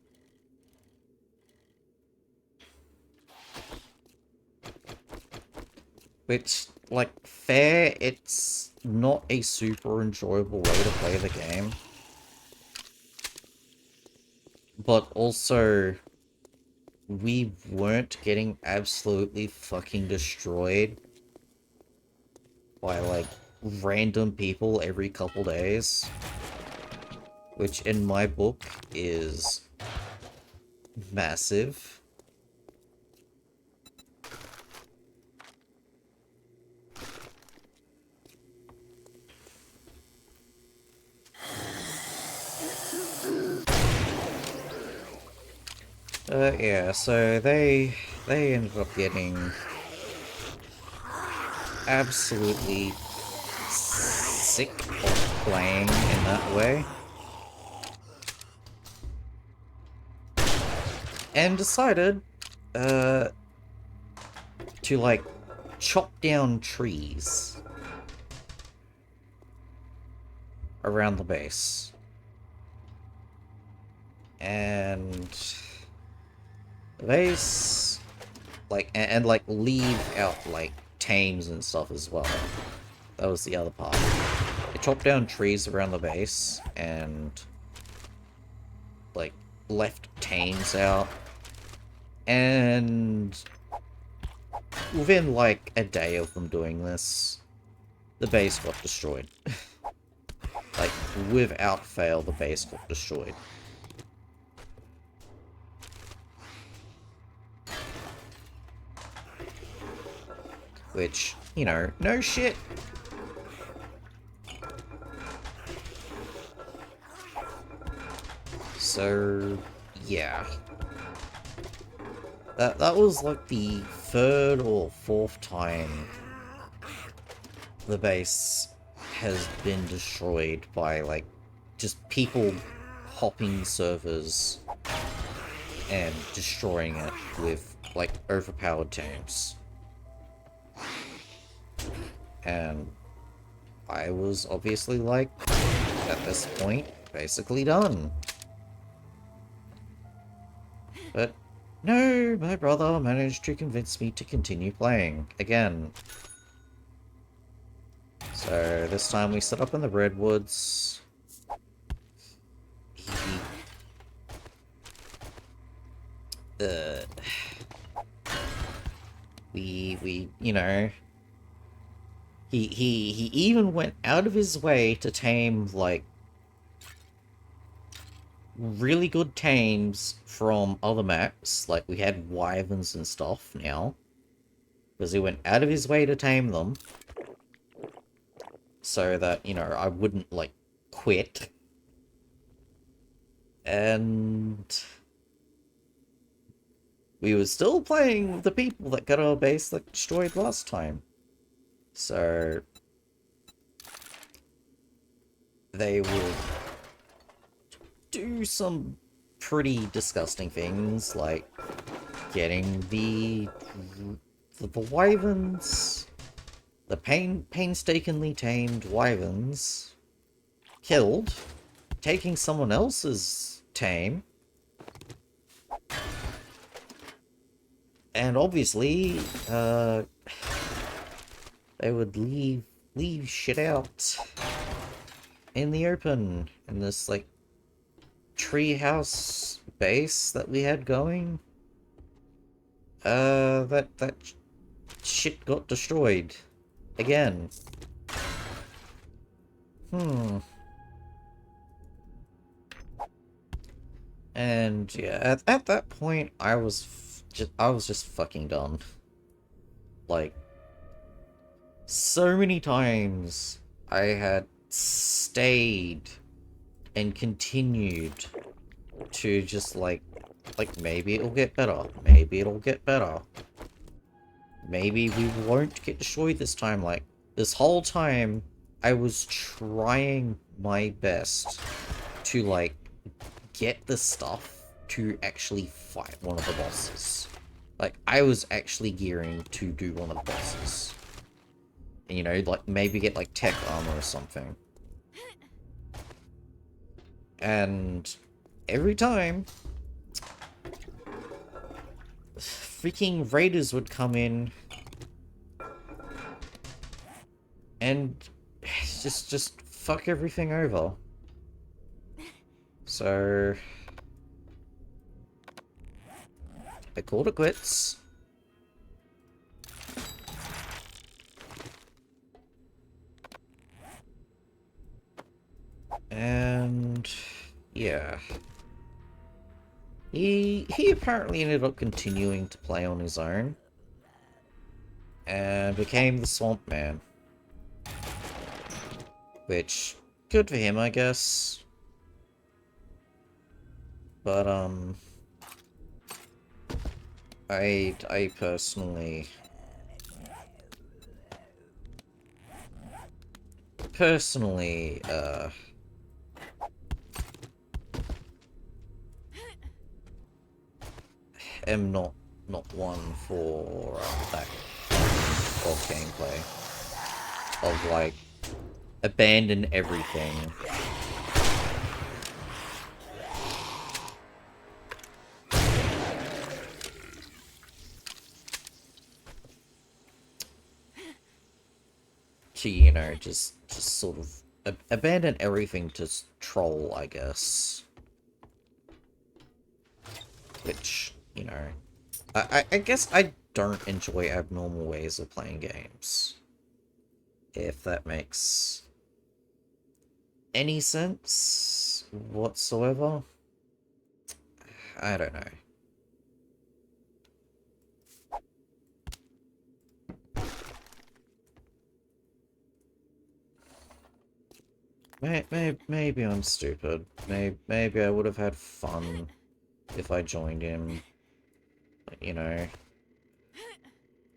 Which, like, fair, it's not a super enjoyable way to play the game. But also, we weren't getting absolutely fucking destroyed by, like, random people every couple days. Which, in my book, is massive. Yeah, so they ended up getting absolutely sick of playing in that way. And decided, to, like, chop down trees. around the base. And the base, like, and like leave out like tames and stuff as well. That was the other part. They chopped down trees around the base and like left tames out, and within like a day of them doing this, the base got destroyed. Like, without fail, the base got destroyed. Which, you know, no shit. So, yeah. That was like the third or fourth time the base has been destroyed by, like, just people hopping servers and destroying it with, like, overpowered tanks. And I was obviously, like, at this point, basically done. But no, my brother managed to convince me to continue playing again. So this time we set up in the redwoods. We you know, he even went out of his way to tame like really good tames from other maps. Like, we had wyverns and stuff now, because he went out of his way to tame them so that, you know, I wouldn't like quit. And we were still playing with the people that got our base like destroyed last time. So they would do some pretty disgusting things, like getting the wyverns, the painstakingly tamed wyverns, killed, taking someone else's tame, and obviously, they would leave shit out in the open in this like treehouse base that we had going. That shit got destroyed again. And yeah, at that point, I was just fucking done. Like, so many times I had stayed and continued to just like maybe it'll get better, maybe it'll get better, maybe we won't get destroyed this time. Like, this whole time I was trying my best to like get the stuff to actually fight one of the bosses. Like, I was actually gearing to do one of the bosses. And, you know, like, maybe get, like, tech armor or something. And every time, freaking raiders would come in and just fuck everything over. So I called it quits. And yeah, he apparently ended up continuing to play on his own and became the Swamp Man, which, good for him, I guess. But I personally am not one for that of gameplay, of like abandon everything. To, you know, just sort of abandon everything to troll, I guess. Which, you know, I guess I don't enjoy abnormal ways of playing games. If that makes any sense whatsoever. I don't know. Maybe I'm stupid. Maybe I would have had fun if I joined him, you know.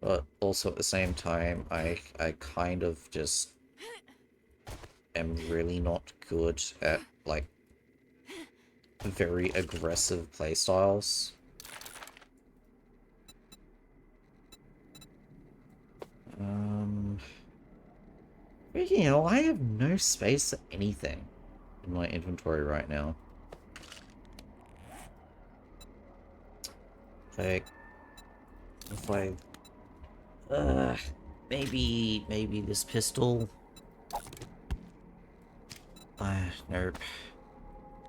But also at the same time, I kind of just am really not good at, like, very aggressive playstyles. You know, I have no space for anything in my inventory right now. Like, if I... maybe this pistol? Nope.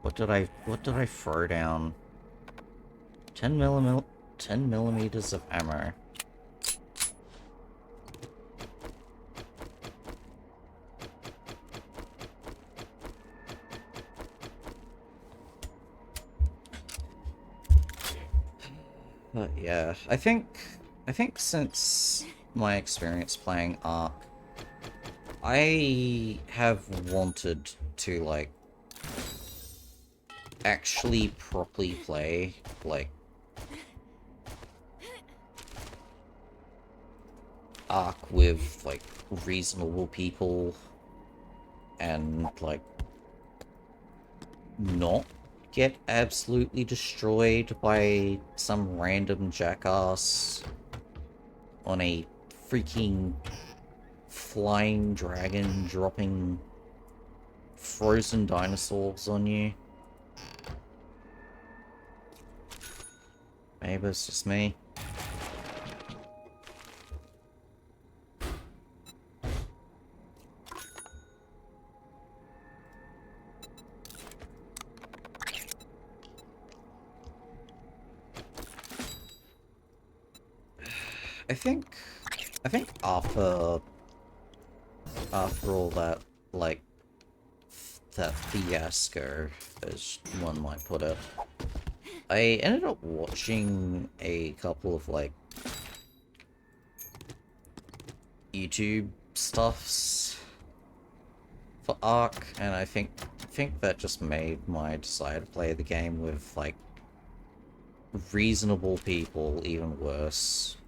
What did I throw down? 10 millimeters of ammo. But yeah, I think since my experience playing Ark, I have wanted to, like, actually properly play, like, Ark with, like, reasonable people and, like, not get absolutely destroyed by some random jackass on a freaking flying dragon dropping frozen dinosaurs on you. Maybe it's just me. I think after all that, like, that fiasco, as one might put it, I ended up watching a couple of, like, YouTube stuffs for Ark, and I think that just made my desire to play the game with, like, reasonable people even worse.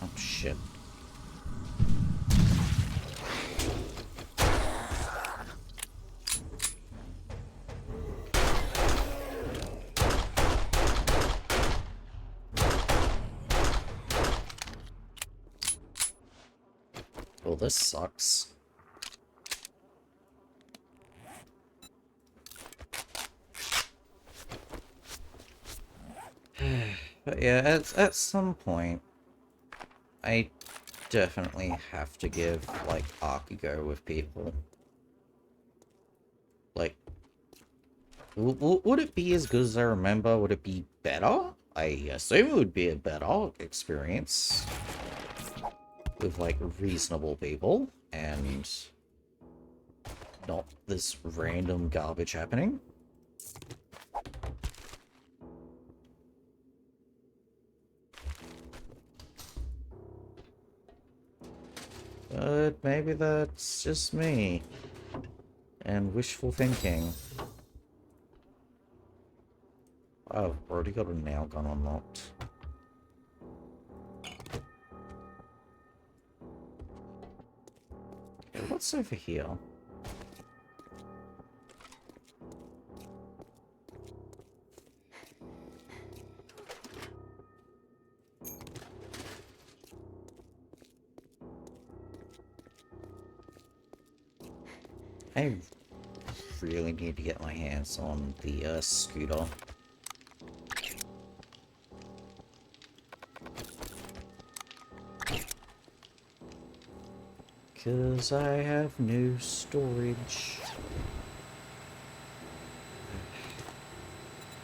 Oh shit. Well, this sucks. But yeah, at some point, I definitely have to give, like, Ark a go with people. Like, would it be as good as I remember? Would it be better? I assume it would be a better experience with, like, reasonable people and not this random garbage happening. But maybe that's just me and wishful thinking. Oh, I've already got a nail gun unlocked. Okay, what's over here? I really need to get my hands on the scooter. Because I have no storage.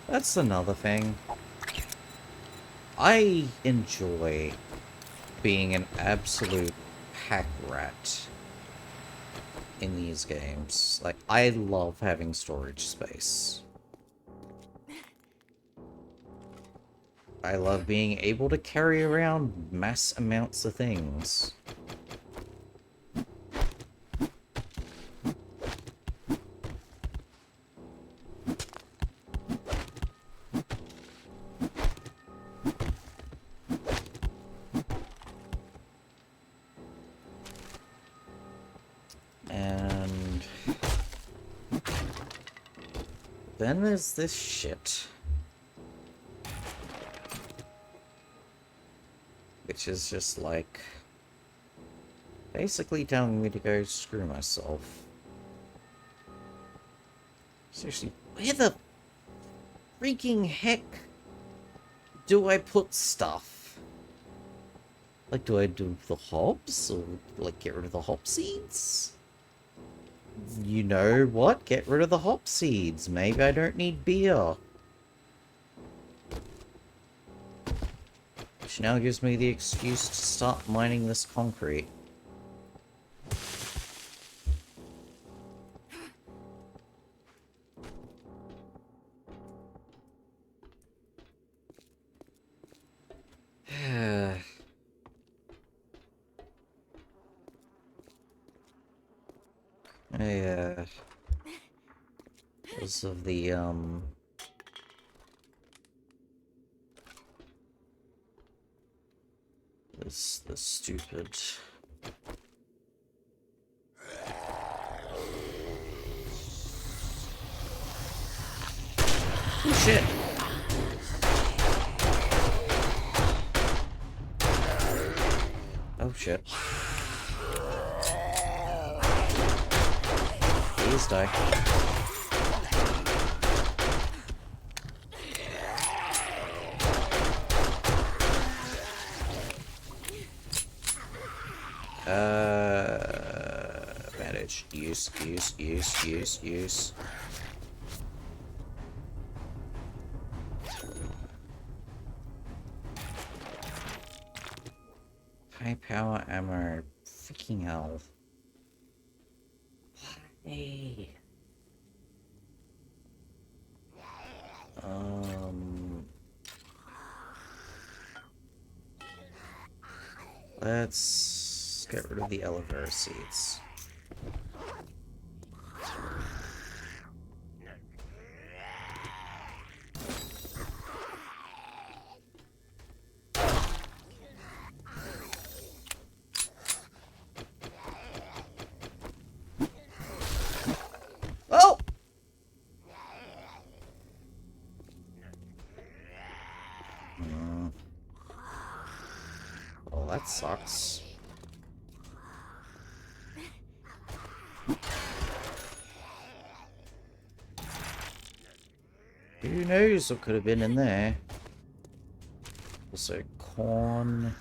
That's another thing. I enjoy being an absolute pack rat in these games. Like, I love having storage space. I love being able to carry around mass amounts of things. And then there's this shit. Which is just like basically telling me to go screw myself. Seriously, where the freaking heck do I put stuff? Like, do I do the hops? Or, like, get rid of the hop seeds? You know what? Get rid of the hop seeds. Maybe I don't need beer. Which now gives me the excuse to start mining this concrete. Yeah. Because of the, the stupid... Oh, shit! Oh, shit. Please die. Bandage. Use. High power ammo. Freaking hell. Hey. Let's get rid of the aloe vera seeds. Oh! Well, that sucks. Who knows what could have been in there? Also, corn.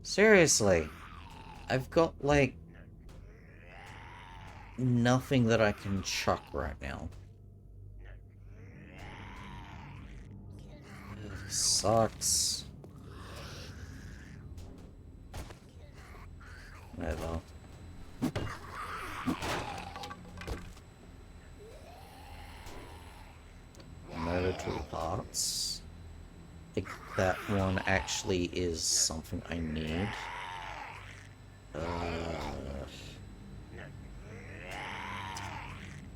Seriously, I've got, like, nothing that I can chuck right now. Ugh, sucks. Whatever. Motor tool parts. I think that one actually is something I need.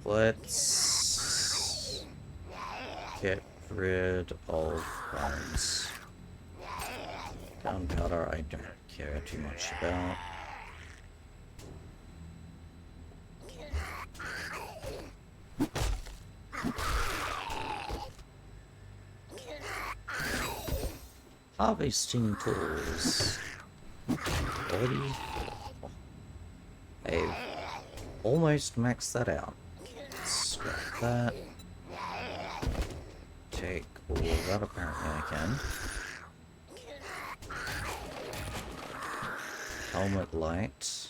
Let's get rid of bones. Gunpowder I don't care too much about. Harvesting tools. 40. I've almost maxed that out. Scrap that. Take all of that, apparently I can. Helmet light.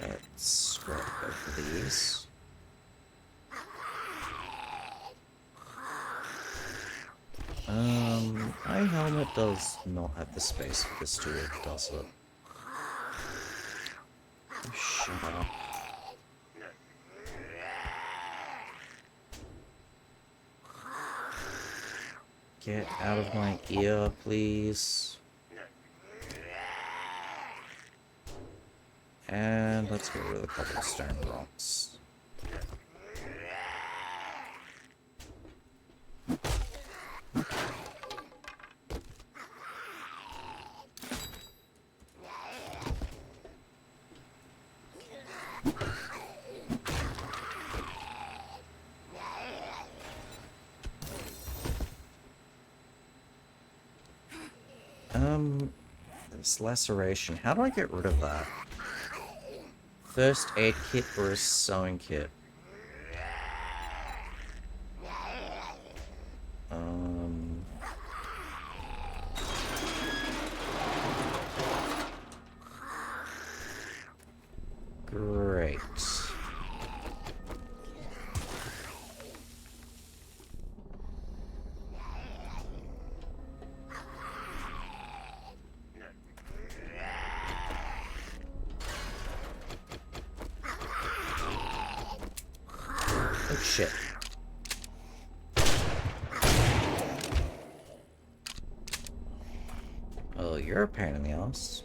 Let's scrap both of these. My helmet does not have the space for this tool, does it? Oh, shut up. Get out of my ear, please. And let's get rid of the cobblestone rocks. This laceration. How do I get rid of that? First aid kit or a sewing kit? Great. Oh shit. Oh, you're a pain in the ass.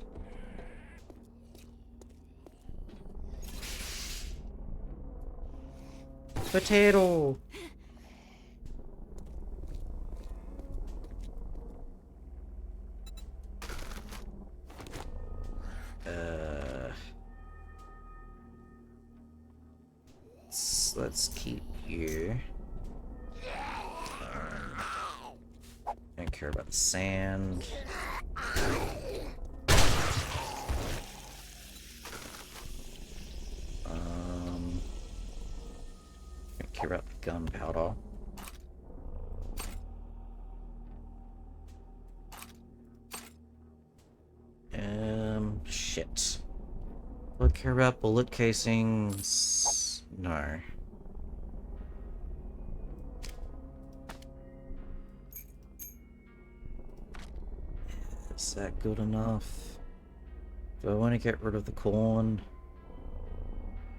Potato! Let's keep you. Don't care about the sand. Don't care about the gunpowder. Shit. Do I care about bullet casings? No. Is that good enough? Do I want to get rid of the corn?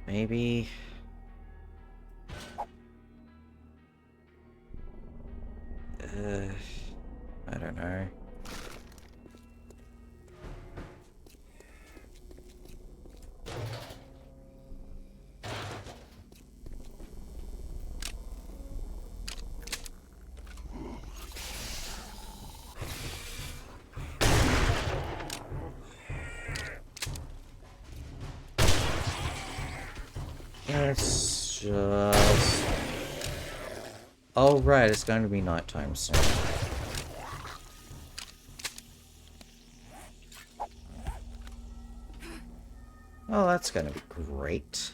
Maybe. I don't know. Let's just... Oh, right, it's going to be nighttime soon. Oh, that's going to be great.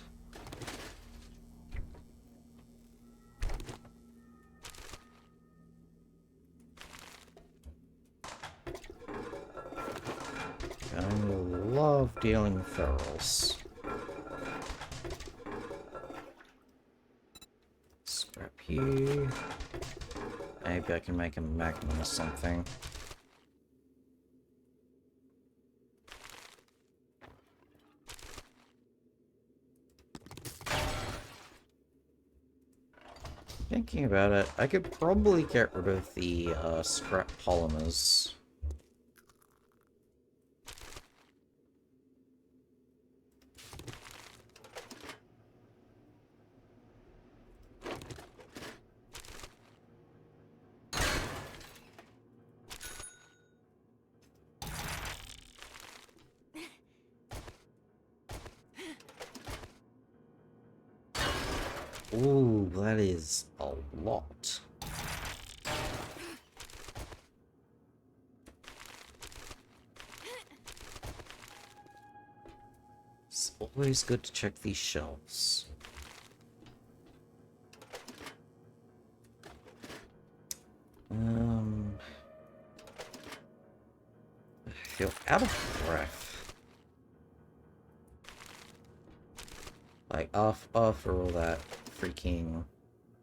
Going to love dealing with ferals. Scrap you. Maybe I can make a magnum or something. Thinking about it, I could probably get rid of the scrap polymers. Ooh, that is a lot. It's always good to check these shelves. I feel out of breath. Like, after all that freaking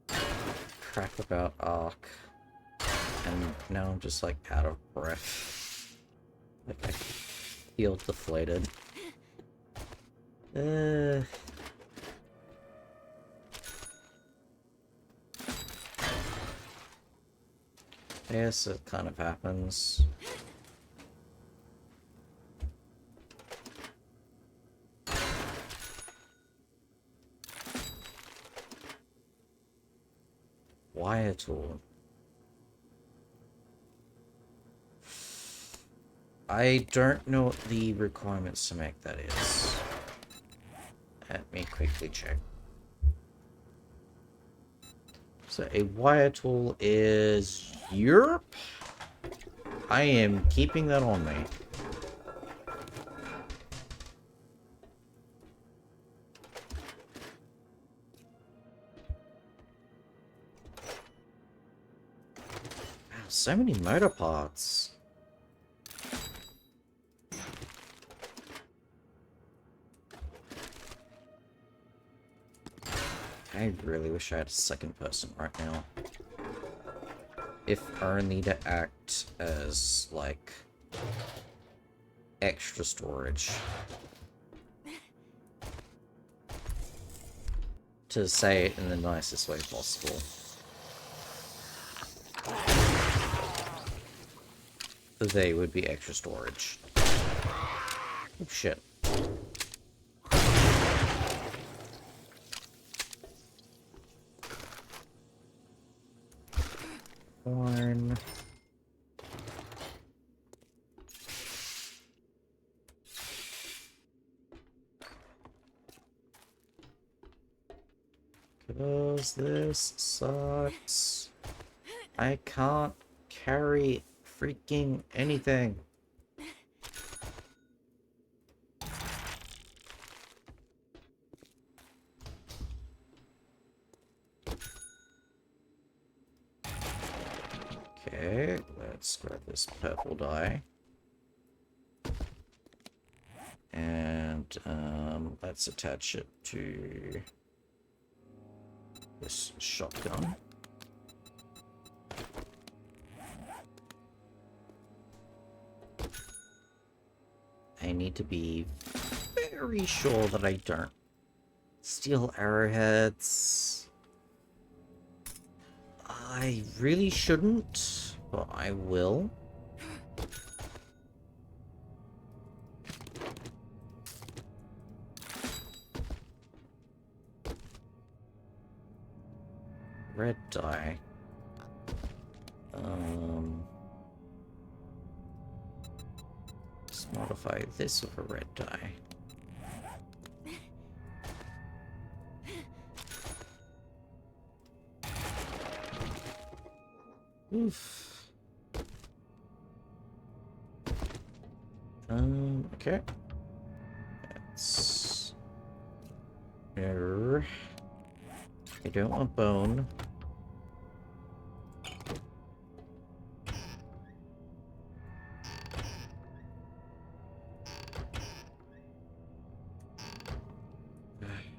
crap about Ark, and now I'm just, like, out of breath. Like, I feel deflated. Yes, it kind of happens. Wire tool. I don't know what the requirements to make that is. Let me quickly check. So a wire tool is Europe. I am keeping that on me. Wow, so many motor parts. I really wish I had a second person right now. If only to act as, like, extra storage. To say it in the nicest way possible. They would be extra storage. Oh, shit. One. Cause this sucks. I can't carry freaking anything. Okay, let's grab this purple dye. And let's attach it to this shotgun. I need to be very sure that I don't steal arrowheads. I really shouldn't, but I will. Red dye. Let's modify this with a red dye. Oof. Okay. That's... Error. I don't want bone.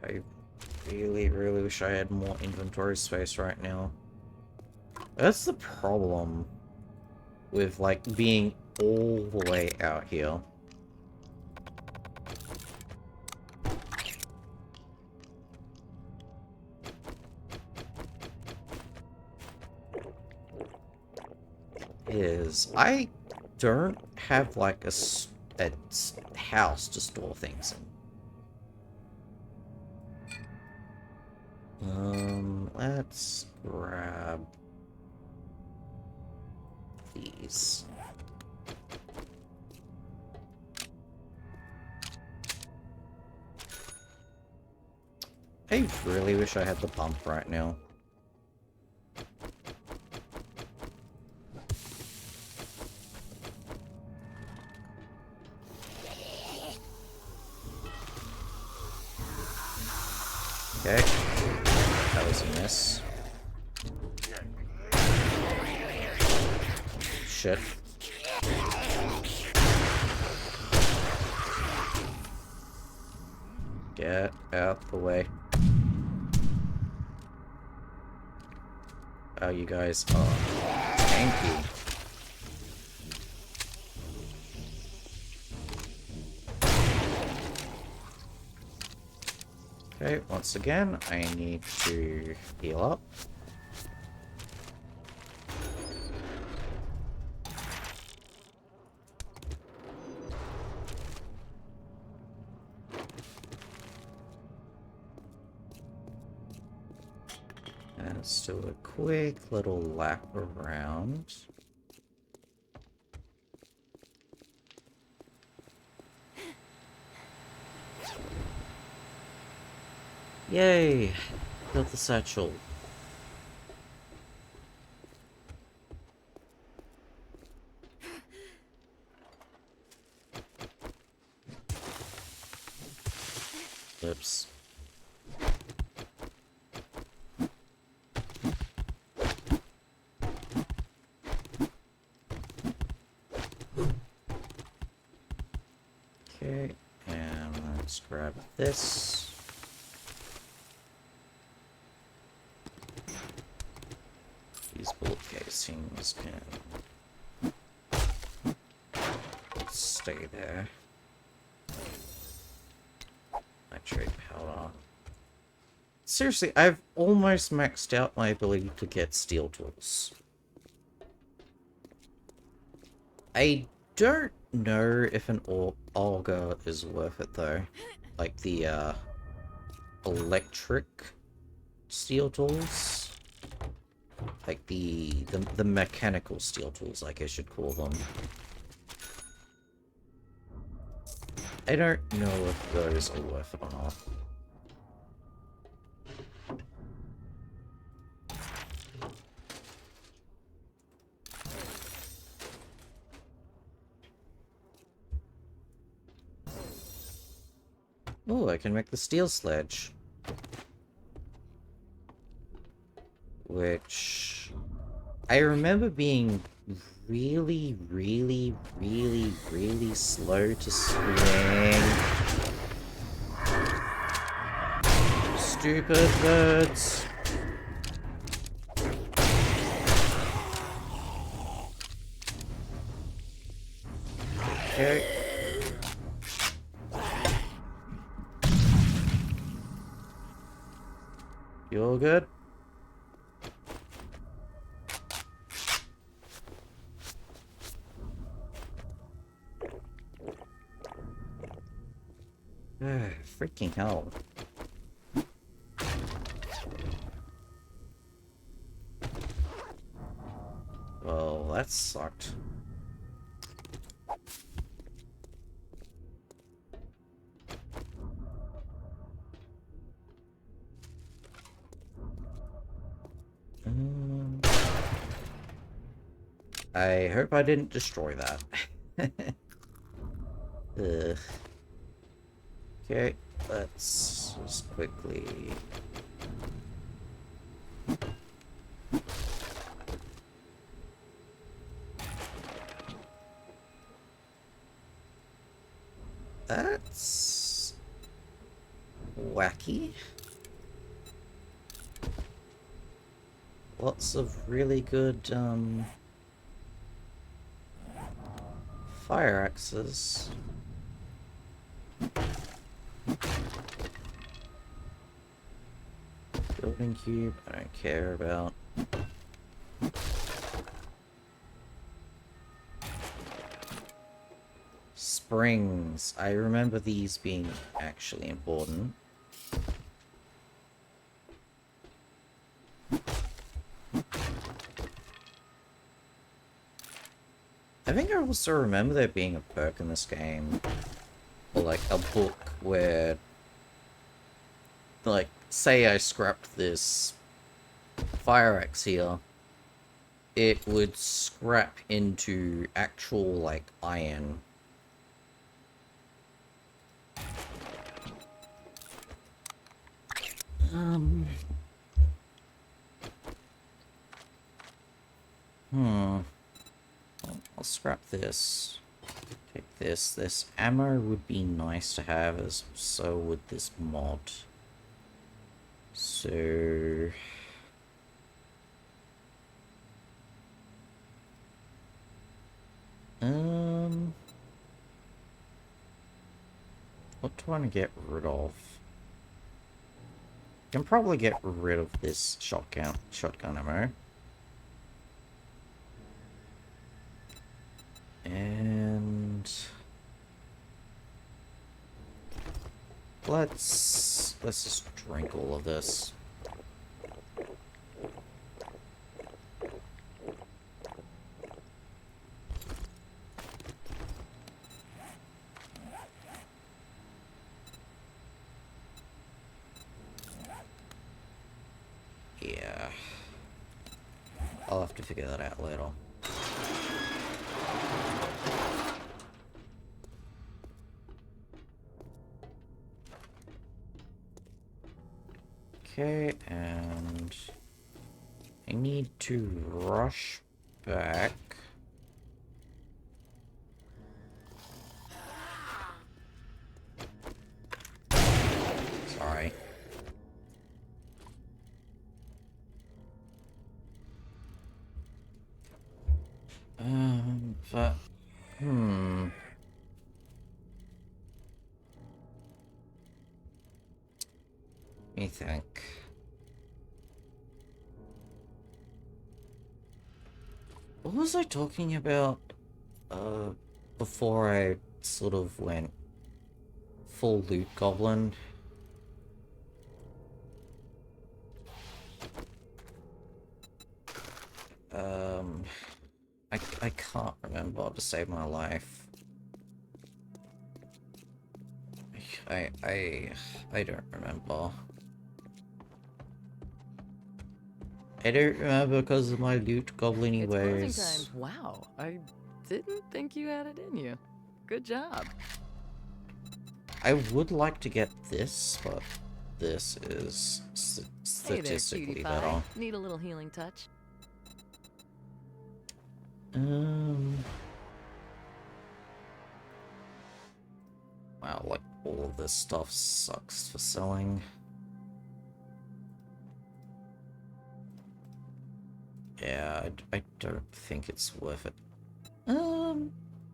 I really, really wish I had more inventory space right now. That's the problem with, like, being all the way out here. is I don't have like a house to store things in. Let's grab these. I really wish I had the pump right now. Okay. That was a miss. Shit. Get out the way. Oh, you guys are tanky. Okay, once again, I need to heal up. And let's do a quick little lap around. Yay! Got the satchel. Oops. Okay, and let's grab this. These bullet casings can stay there. Nitrate powder. Seriously, I've almost maxed out my ability to get steel tools. I don't know if an auger is worth it though. Like the electric steel tools. Like the mechanical steel tools, I guess you'd call them. I don't know if those are worth it or not. Oh, I can make the steel sledge. Which I remember being really, really, really, really slow to swing. Stupid birds. Okay. You all good? Freaking hell. Well, that sucked. I hope I didn't destroy that. Ugh. Okay, let's just quickly... That's... wacky. Lots of really good, fire axes. Building cube, I don't care about. springs. I remember these being actually important. I think I also remember there being a perk in this game, or like a book where, like, say I scrapped this fire axe here, it would scrap into actual, like, iron. I'll scrap this. Take this. This ammo would be nice to have, as so would this mod. So... what do I want to get rid of? Can probably get rid of this shotgun ammo. And let's just drink all of this. Yeah. I'll have to figure that out later. Okay, and I need to rush back. Sorry. But, Let me think. What was I talking about, before I sort of went full loot goblin? I can't remember to save my life. I don't remember. I don't remember because of my loot goblin-y It's ways. closing time. Wow, I didn't think you had it in you. Good job. I would like to get this, but this is Hey there, statistically cutie better. pie. Need a little healing touch? Wow, like, all of this stuff sucks for selling. Yeah, I don't think it's worth it.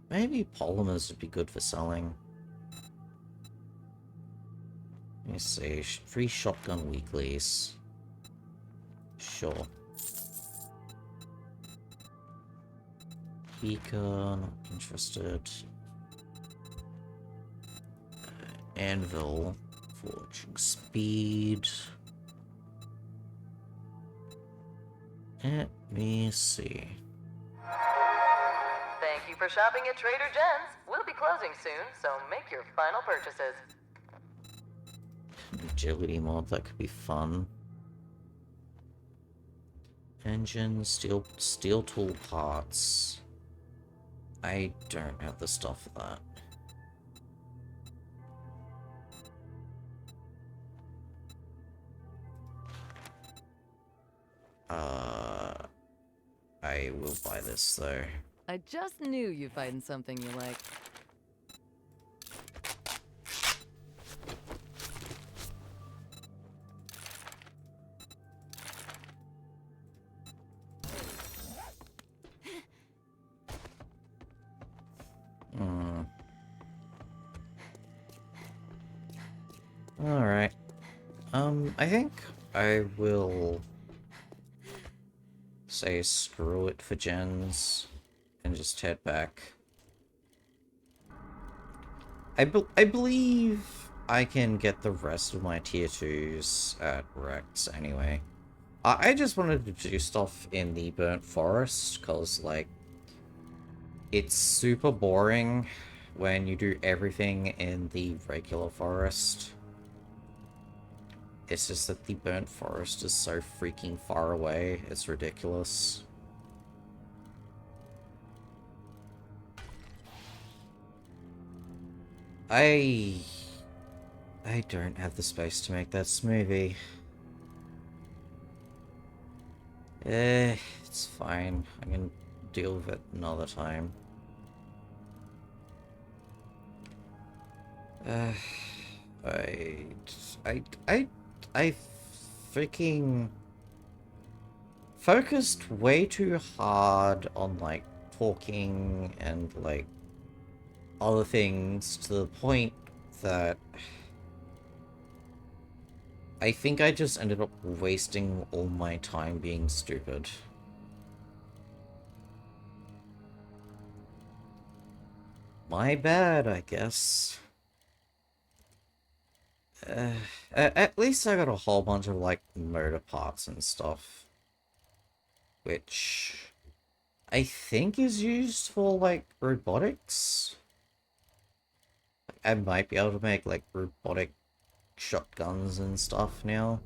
Maybe polymers would be good for selling. Let me see, free shotgun weeklies. Sure. Beaker, not interested. Anvil, forging speed. Let me see. Thank you for shopping at Trader Jen's. We'll be closing soon, so make your final purchases. Agility mod, that could be fun. Engine, steel tool parts. I don't have the stuff for that. I will buy this though. I just knew you'd find something you like. Alright. I think I will say screw it for gens and just head back. I believe I can get the rest of my tier 2s at Rex anyway. I just wanted to do stuff in the Burnt Forest, because, like, it's super boring when you do everything in the regular forest. It's just that the Burnt Forest is so freaking far away, it's ridiculous. I don't have the space to make that smoothie. It's fine. I can deal with it another time. I, I freaking focused way too hard on, like, talking and, like, other things to the point that I think I just ended up wasting all my time being stupid. My bad, I guess. At least I got a whole bunch of, like, motor parts and stuff. Which I think is used for, like, robotics. I might be able to make, like, robotic shotguns and stuff now.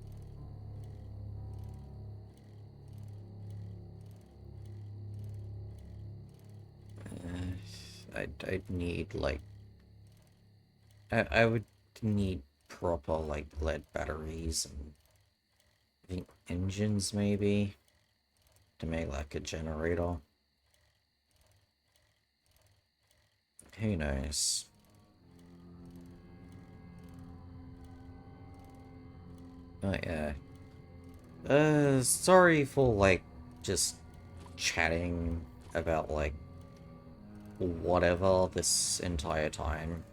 I'd need, like... I would need proper, like, lead batteries and... I think engines, maybe? To make, like, a generator. Who knows? Oh, yeah. Sorry for, like, just chatting about, like, whatever this entire time.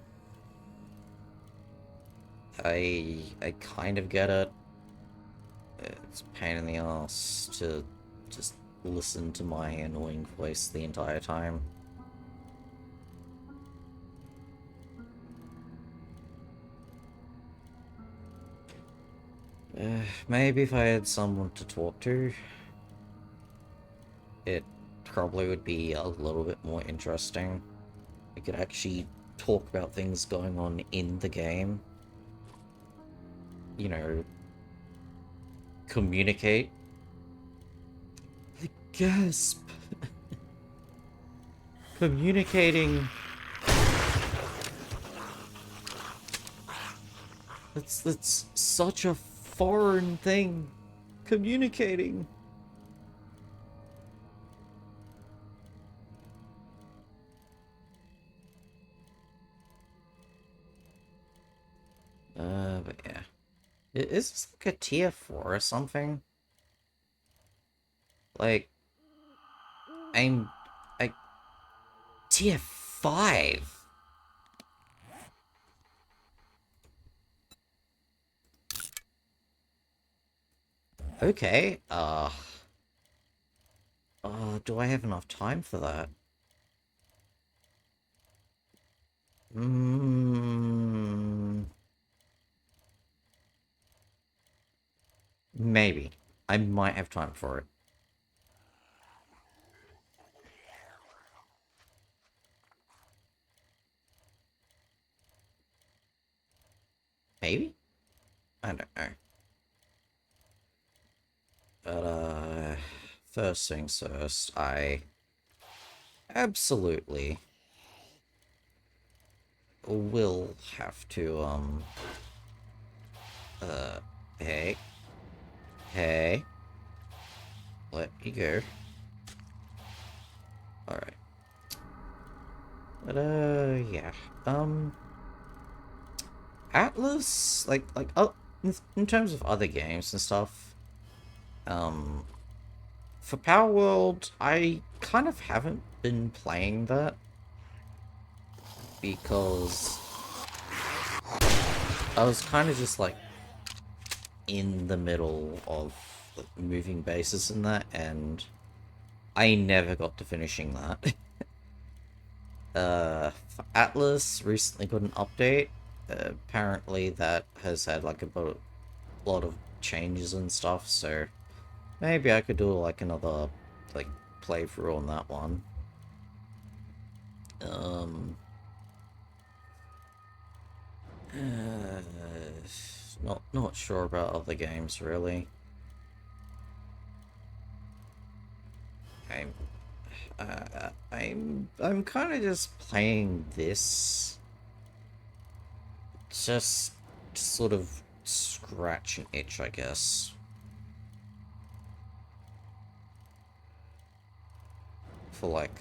I kind of get it. It's a pain in the ass to just listen to my annoying voice the entire time. Maybe if I had someone to talk to, it probably would be a little bit more interesting. I could actually talk about things going on in the game. You know, communicate. The gasp! Communicating. That's such a foreign thing. Communicating. But yeah. Is this like a tier 4 or something? Like, I'm... like... tier 5? Okay, do I have enough time for that? Maybe. I might have time for it. Maybe? I don't know. But, first things first, I absolutely will have to, hey. Hey. Let me go. Alright. But, yeah. Atlas, in terms of other games and stuff, for Power World, I kind of haven't been playing that because I was kind of just, like, in the middle of moving bases and that, and I never got to finishing that. Atlas recently got an update. Apparently that has had like a lot of changes and stuff, so maybe I could do like another like playthrough on that one. Not sure about other games really. I'm kind of just playing this, just to sort of scratch an itch, I guess. For like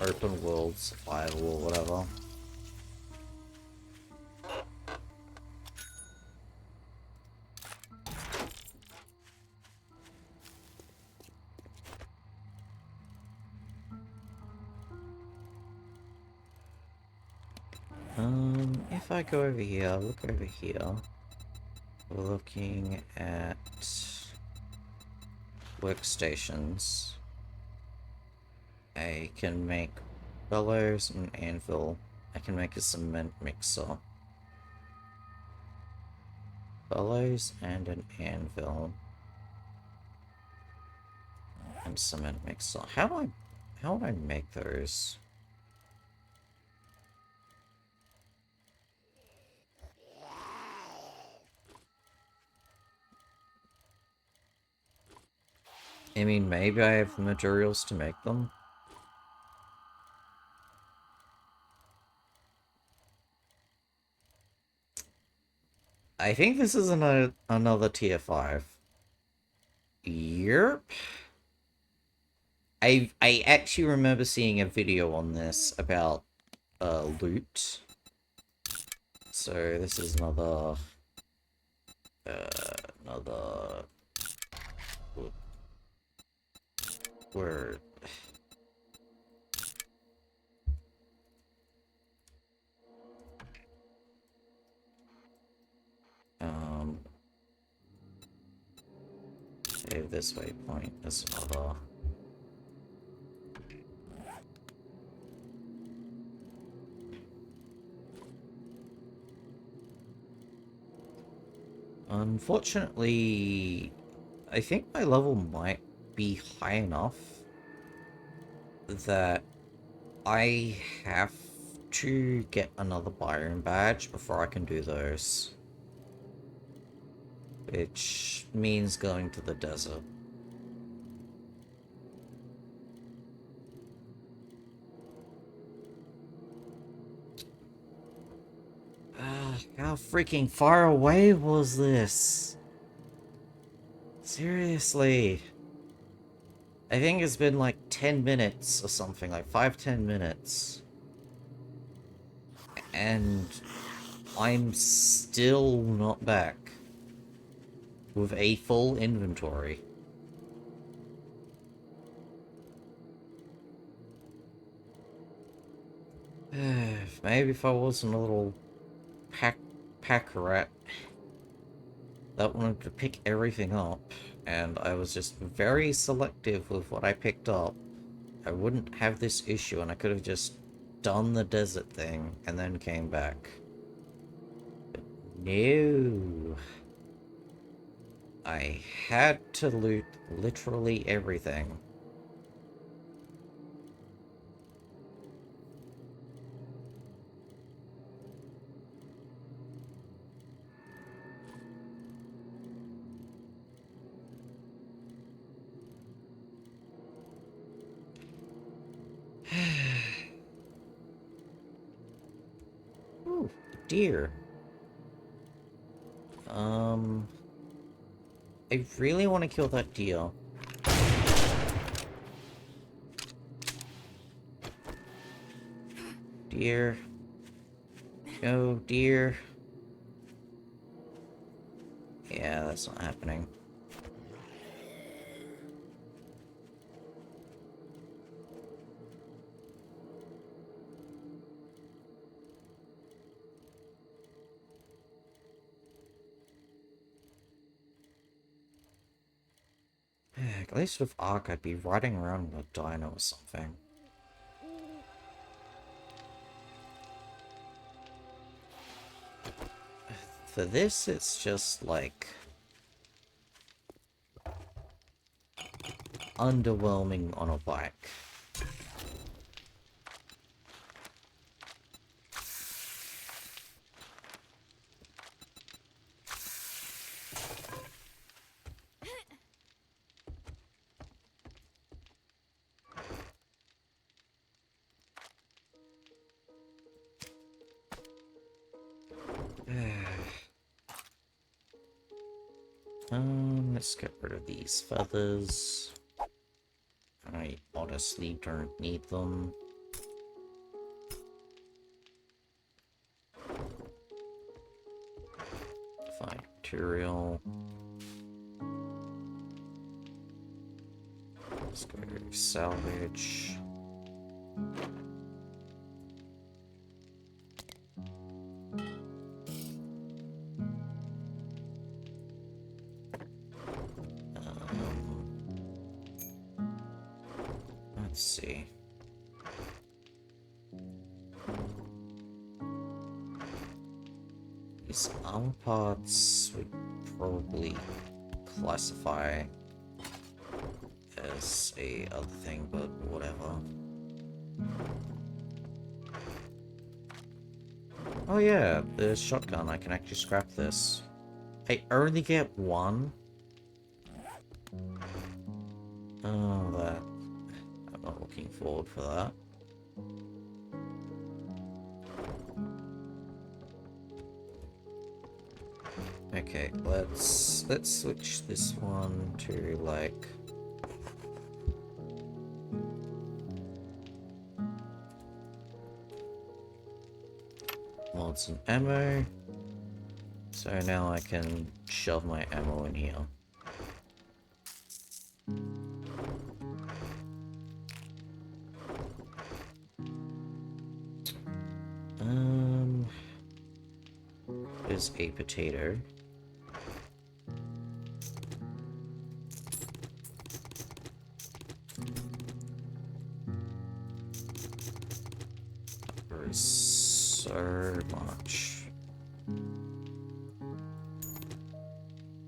open world survival or whatever. If I go over here, look over here. We're looking at workstations. I can make bellows and anvil. I can make a cement mixer. Bellows and an anvil. And cement mixer. How do I make those? I mean, maybe I have the materials to make them. I think this is another tier 5. Yep. I actually remember seeing a video on this about loot. So this is another word. Save this waypoint as another. Unfortunately, I think my level might be high enough that I have to get another biome badge before I can do those. Which means going to the desert. How freaking far away was this? Seriously. I think it's been like 10 minutes or something, like 5-10 minutes. And I'm still not back with a full inventory. Maybe if I wasn't a little pack rat that wanted to pick everything up, and I was just very selective with what I picked up, I wouldn't have this issue, and I could have just done the desert thing and then came back. But no. I had to loot literally everything. Ooh, deer. I really want to kill that deer. Deer. Go, deer. Yeah, that's not happening. At least with Ark, I'd be riding around with a dino or something. For this, it's just like underwhelming on a bike. Let's get rid of these feathers. I honestly don't need them. Fine material. Let's go salvage. Let's see. These armor parts would probably classify as a other thing, but whatever. Oh yeah, the shotgun, I can actually scrap this. I only get one? Oh, that. I'm not looking forward for that. Okay, let's switch this one to like mods and ammo. So now I can shove my ammo in here. Is a potato. There is so much.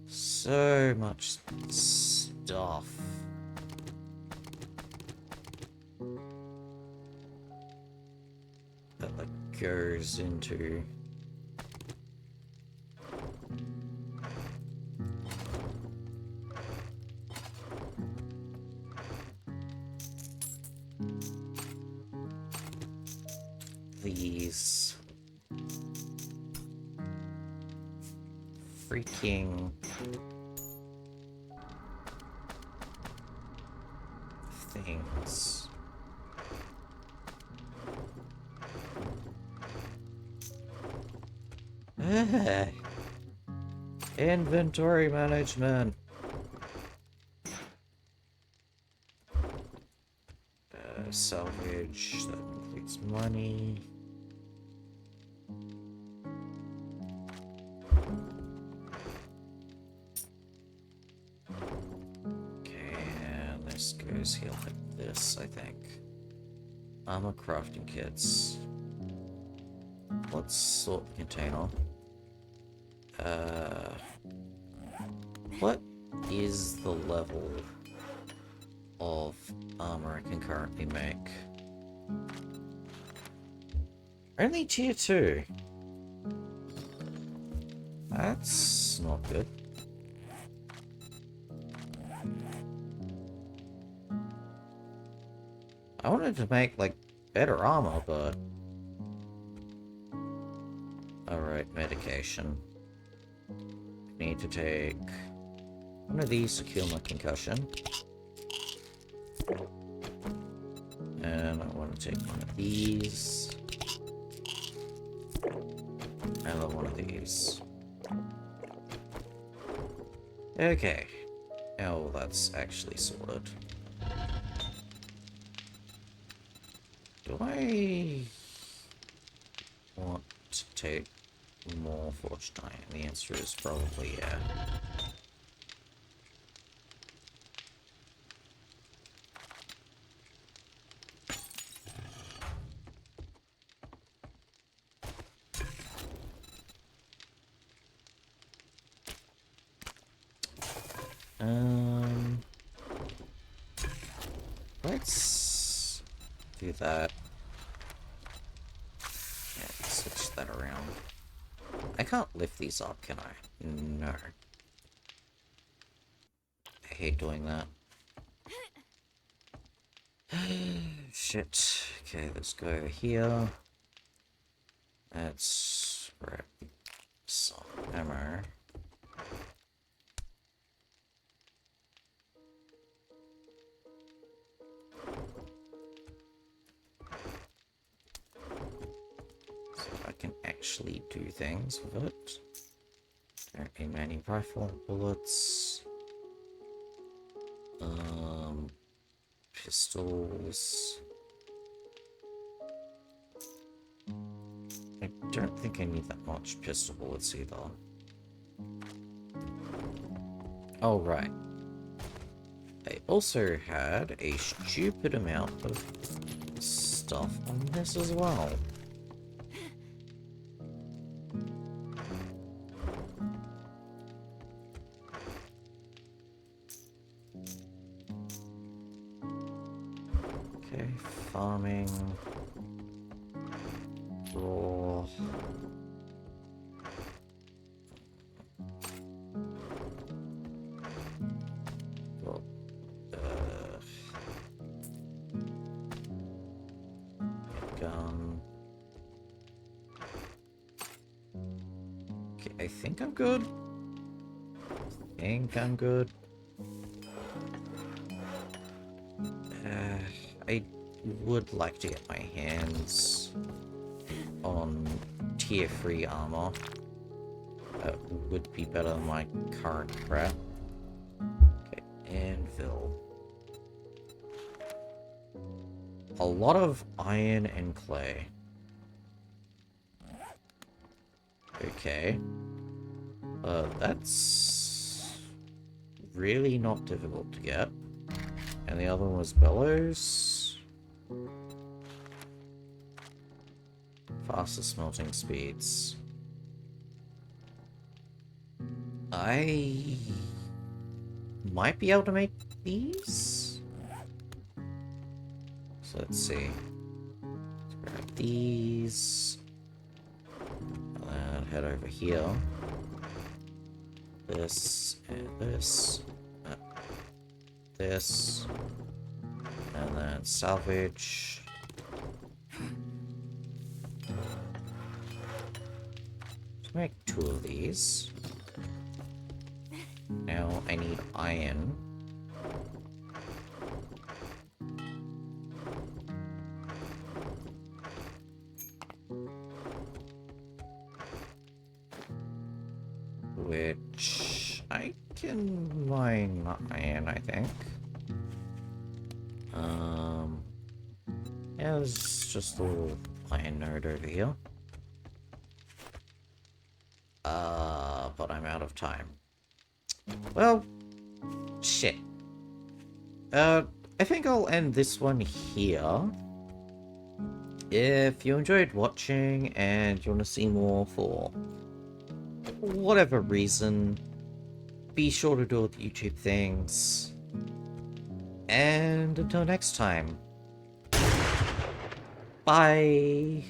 So much stuff. That like goes into these freaking things. Inventory management. Salvage, that includes money. Okay, and this goes here like this, I think. Armor crafting kits. Let's sort the container. What is the level of armor I can currently make? Only tier 2. That's not good. I wanted to make, like, better armor, but... Alright, medication. Need to take one of these to cure my concussion. And I want to take one of these. And one of these. Okay. Now that's actually sorted. Do I want to take more forged iron? The answer is probably yeah. Let's do that. Yeah, switch that around. I can't lift these up, can I? No. I hate doing that. Shit. Okay, let's go over here. Let's grab some ammo. So I can actually do things with it. Don't need many rifle bullets. Pistols. I don't think I need that much pistol bullets either. Oh, right. I also had a stupid amount of stuff on this as well. Okay, farming. Raw. Got, gun. Okay, I think I'm good. I'm good. I would like to get my hands on tier 3 armor. That would be better than my current crap. Okay, anvil. A lot of iron and clay. Okay. That's really not difficult to get. And the other one was bellows. Faster smelting speeds. I might be able to make these. So let's see. Let's grab these. And head over here. This and this. This. And then salvage. Let's make 2 of these. Now I need iron. Which I can mine iron, I think. Yeah, there's just a little iron node over here. But I'm out of time. Well, shit. I think I'll end this one here. If you enjoyed watching and you want to see more for whatever reason, be sure to do all the YouTube things. And until next time, bye!